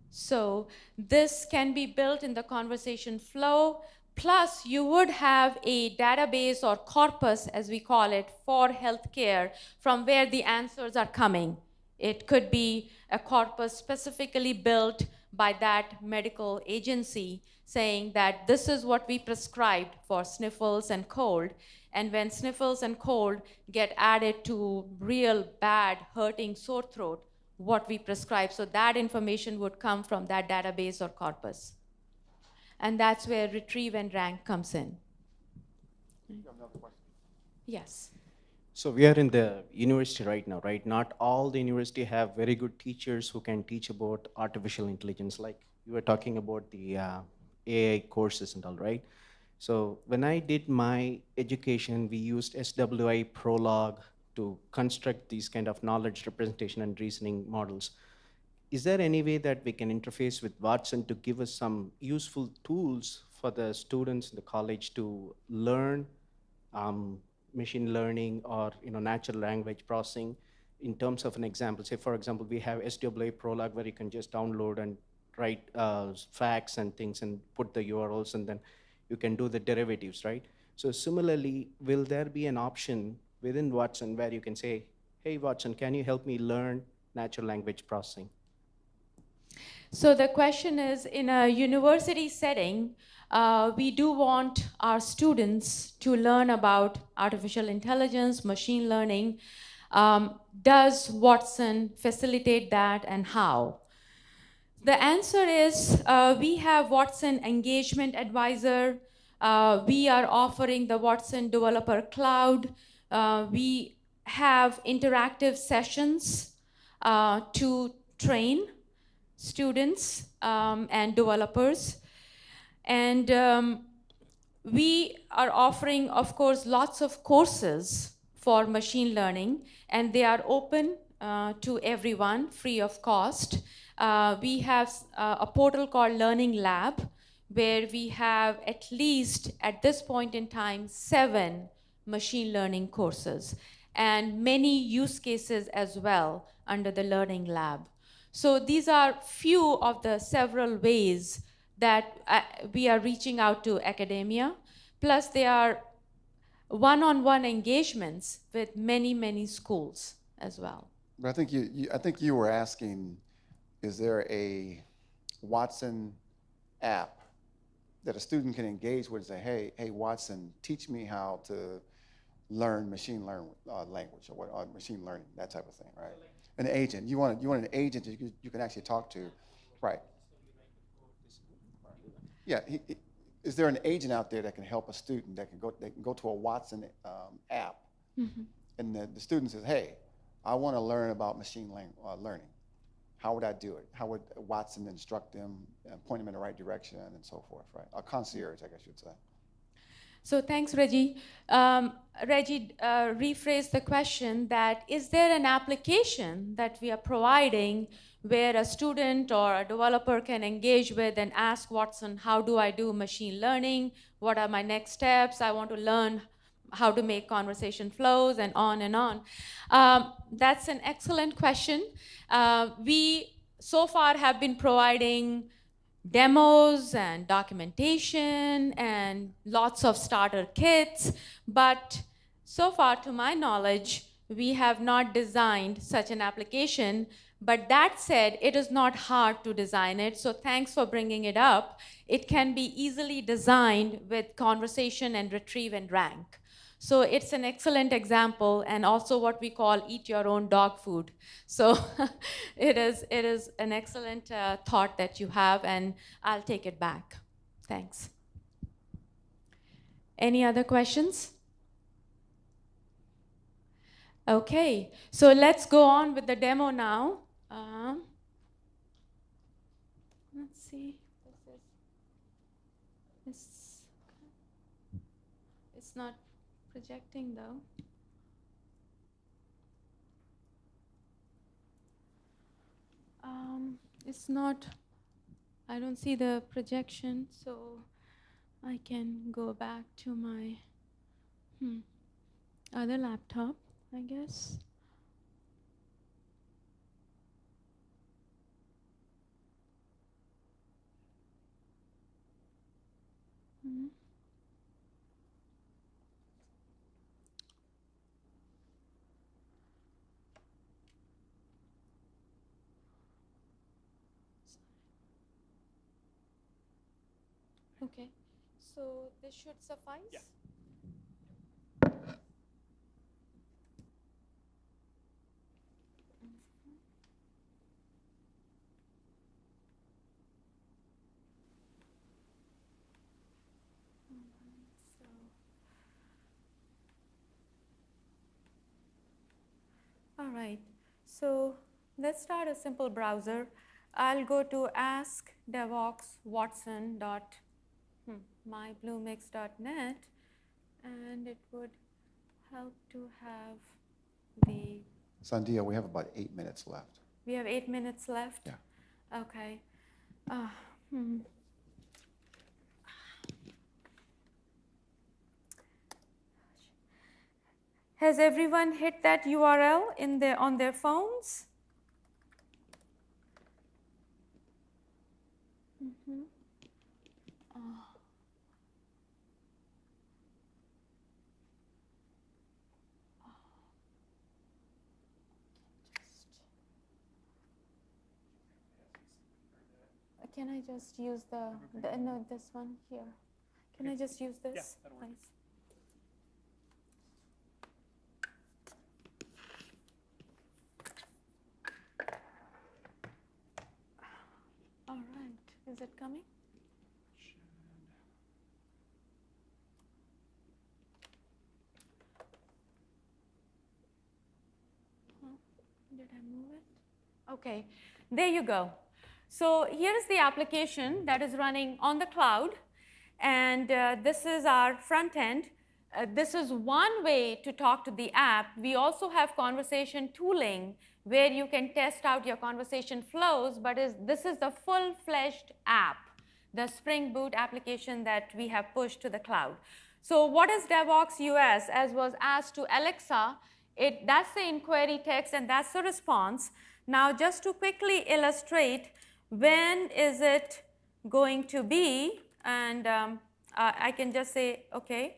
So this can be built in the conversation flow. Plus, you would have a database or corpus, as we call it, for healthcare from where the answers are coming. It could be a corpus specifically built by that medical agency saying that this is what we prescribed for sniffles and cold. And when sniffles and cold get added to real bad, hurting sore throat, what we prescribe. So that information would come from that database or corpus. And that's where retrieve and rank comes in. Yes. So we are in the university right now, right? Not all the university have very good teachers who can teach about artificial intelligence. Like you were talking about the AI courses and all, right? So when I did my education, we used SWI Prolog to construct these kind of knowledge representation and reasoning models. Is there any way that we can interface with Watson to give us some useful tools for the students in the college to learn machine learning or natural language processing in terms of an example? Say, for example, we have SWA Prolog where you can just download and write facts and things and put the URLs, and then you can do the derivatives, right? So similarly, will there be an option within Watson where you can say, hey, Watson, can you help me learn natural language processing? So the question is, in a university setting, we do want our students to learn about artificial intelligence, machine learning. Does Watson facilitate that, and how? The answer is we have Watson Engagement Advisor. We are offering the Watson Developer Cloud. We have interactive sessions to train students and developers. And we are offering, of course, lots of courses for machine learning, and they are open to everyone, free of cost. We have a portal called Learning Lab, where we have at least, at this point in time, 7 machine learning courses, and many use cases as well under the Learning Lab. So these are few of the several ways that we are reaching out to academia. Plus, they are one-on-one engagements with many, many schools as well. But I think you were asking, is there a Watson app that a student can engage with and say, hey, Watson, teach me how to learn machine language or machine learning, that type of thing, right? An agent. You want an agent that you can actually talk to, right? Yeah. Is there an agent out there that can help a student that can go to a Watson app, and the student says, hey, I want to learn about machine learning. How would I do it? How would Watson instruct them and point them in the right direction and so forth, right? A concierge, I guess you'd say. So thanks, Reggie. Reggie rephrased the question that, is there an application that we are providing where a student or a developer can engage with and ask Watson, how do I do machine learning? What are my next steps? I want to learn how to make conversation flows, and on and on. That's an excellent question. We so far have been providing demos and documentation and lots of starter kits, but so far, to my knowledge, we have not designed such an application. But that said, it is not hard to design it, so thanks for bringing it up. It can be easily designed with conversation and retrieve and rank. So it's an excellent example, and also what we call eat your own dog food. So it is an excellent thought that you have, and I'll take it back. Thanks. Any other questions? Okay, so let's go on with the demo now. Let's see. It's not projecting though. It's not, I don't see the projection, so I can go back to my other laptop, I guess. Okay, so this should suffice? Yeah. All right, so let's start a simple browser. I'll go to askdevoxwatson.mybluemix.net, and it would help to have the, Sandia, we have about 8 minutes left. we have 8 minutes left? Yeah. Okay. Has everyone hit that URL on their phones? Can I just use no, this one here? Can I just use this, Yeah, that'll work. please? All right, is it coming? Did I move it? Okay, there you go. So here is the application that is running on the cloud, and this is our front end. This is one way to talk to the app. We also have conversation tooling where you can test out your conversation flows, but this is the full-fledged app, the Spring Boot application that we have pushed to the cloud. So what is Devox US? As was asked to Alexa, that's the inquiry text and that's the response. Now just to quickly illustrate, when is it going to be? And I can just say, okay.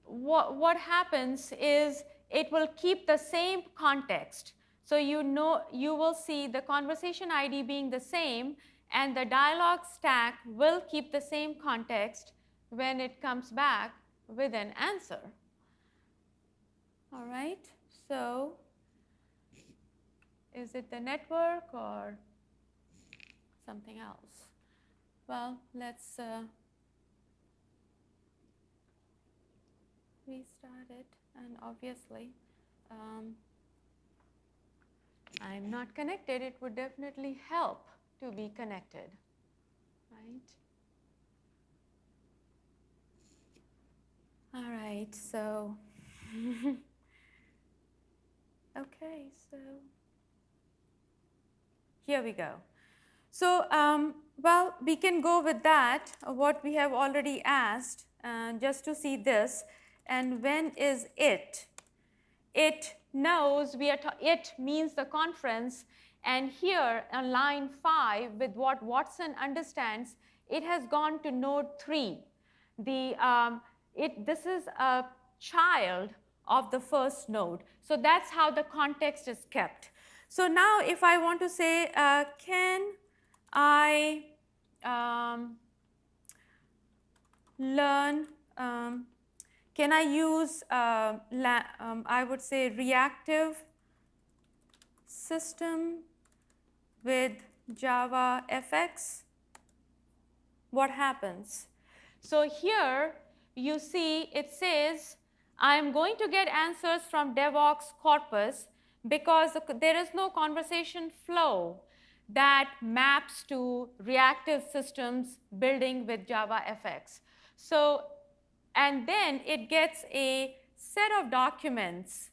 What happens is it will keep the same context. So you will see the conversation ID being the same, and the dialog stack will keep the same context when it comes back with an answer. All right, so is it the network or something else? Well, let's restart it, and obviously I'm not connected. It would definitely help to be connected, right? All right, so okay, so here we go. So, well, we can go with that, what we have already asked, just to see this. And when is it? It knows it means the conference. And here on line 5, with what Watson understands, it has gone to node 3. This is a child of the first node. So that's how the context is kept. So now if I want to say, can I learn, can I use, I would say, reactive system with Java FX? What happens? So here you see it says, I'm going to get answers from Devox corpus because there is no conversation flow that maps to reactive systems building with Java FX. So, and then it gets a set of documents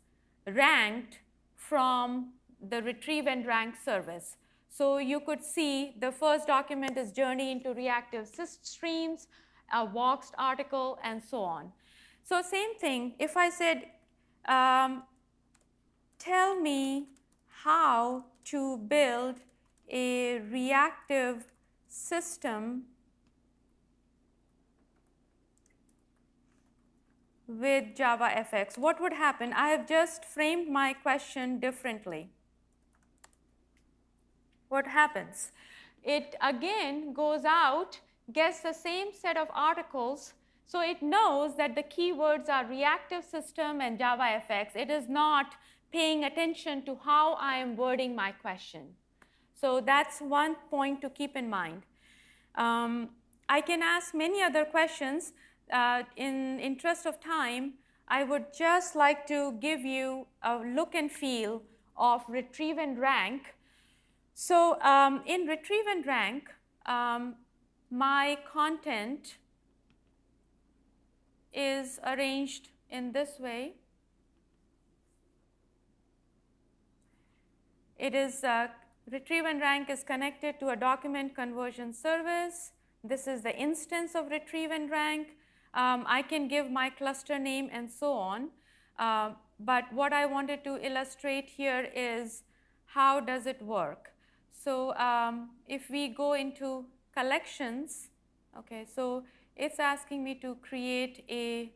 ranked from the retrieve and rank service. So you could see the first document is journey into reactive streams, a Voxed article, and so on. So same thing, if I said, tell me how to build a reactive system with Java FX, what would happen? I have just framed my question differently. What happens? It again goes out gets the same set of articles. So it knows that the keywords are reactive system and JavaFX. It is not paying attention to how I am wording my question. So that's one point to keep in mind. I can ask many other questions. In interest of time, I would just like to give you a look and feel of retrieve and rank. So in retrieve and rank, my content is arranged in this way. It is retrieve and rank is connected to a document conversion service. This is the instance of retrieve and rank. I can give my cluster name and so on. But what I wanted to illustrate here is how does it work. So if we go into collections, okay, so it's asking me to create a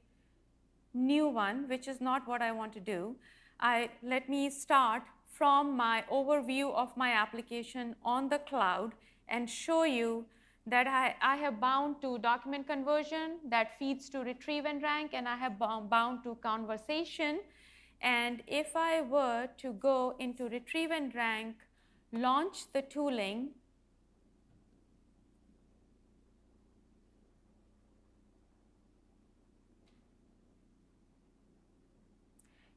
new one, which is not what I want to do. Let me start from my overview of my application on the cloud and show you that I have bound to document conversion that feeds to retrieve and rank, and I have bound to conversation. And if I were to go into retrieve and rank, launch the tooling,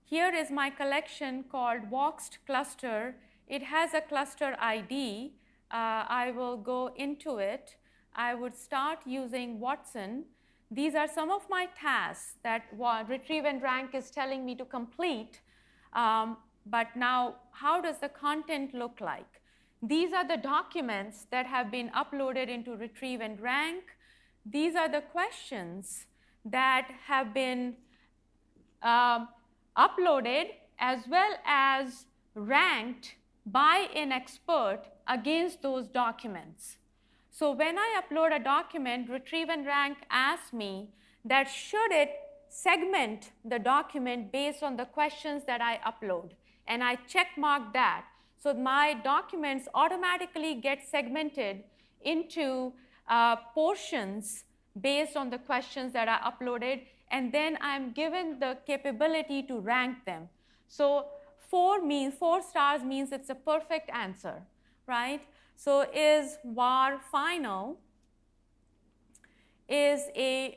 here is my collection called Voxed cluster. It has a cluster ID. I will go into it. I would start using Watson. These are some of my tasks that retrieve and rank is telling me to complete. But now, how does the content look like? These are the documents that have been uploaded into retrieve and rank. These are the questions that have been uploaded as well as ranked by an expert against those documents. So when I upload a document, retrieve and rank asks me that should it segment the document based on the questions that I upload. And I check mark that. So my documents automatically get segmented into portions based on the questions that are uploaded, and then I'm given the capability to rank them. So 4 stars means it's a perfect answer, right? So is var final is a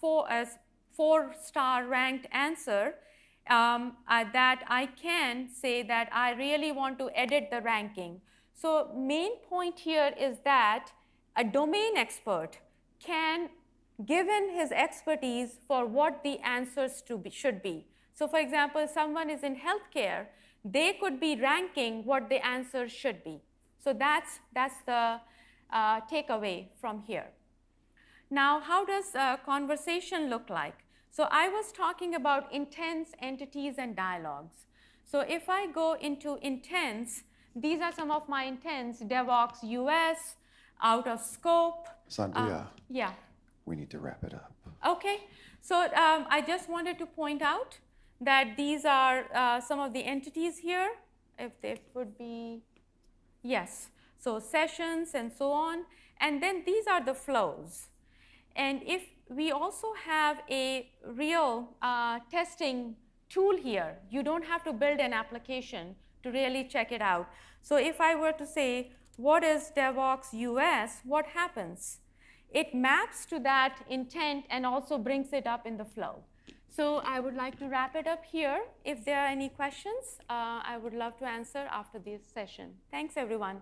4-star ranked answer that I can say that I really want to edit the ranking. So main point here is that a domain expert can, given his expertise, for what the answers should be. So for example, if someone is in healthcare, they could be ranking what the answers should be. So that's the takeaway from here. Now, how does conversation look like? So I was talking about intents, entities, and dialogues. So if I go into intents, these are some of my intents: DevOps US, out of scope. Sandhya, yeah. we need to wrap it up. Okay. So I just wanted to point out that these are some of the entities here. If they would be, yes. So sessions and so on. And then these are the flows. And if we also have a real testing tool here, you don't have to build an application to really check it out. So if I were to say, what is DevOps US, what happens? It maps to that intent and also brings it up in the flow. So I would like to wrap it up here. If there are any questions, I would love to answer after this session. Thanks, everyone.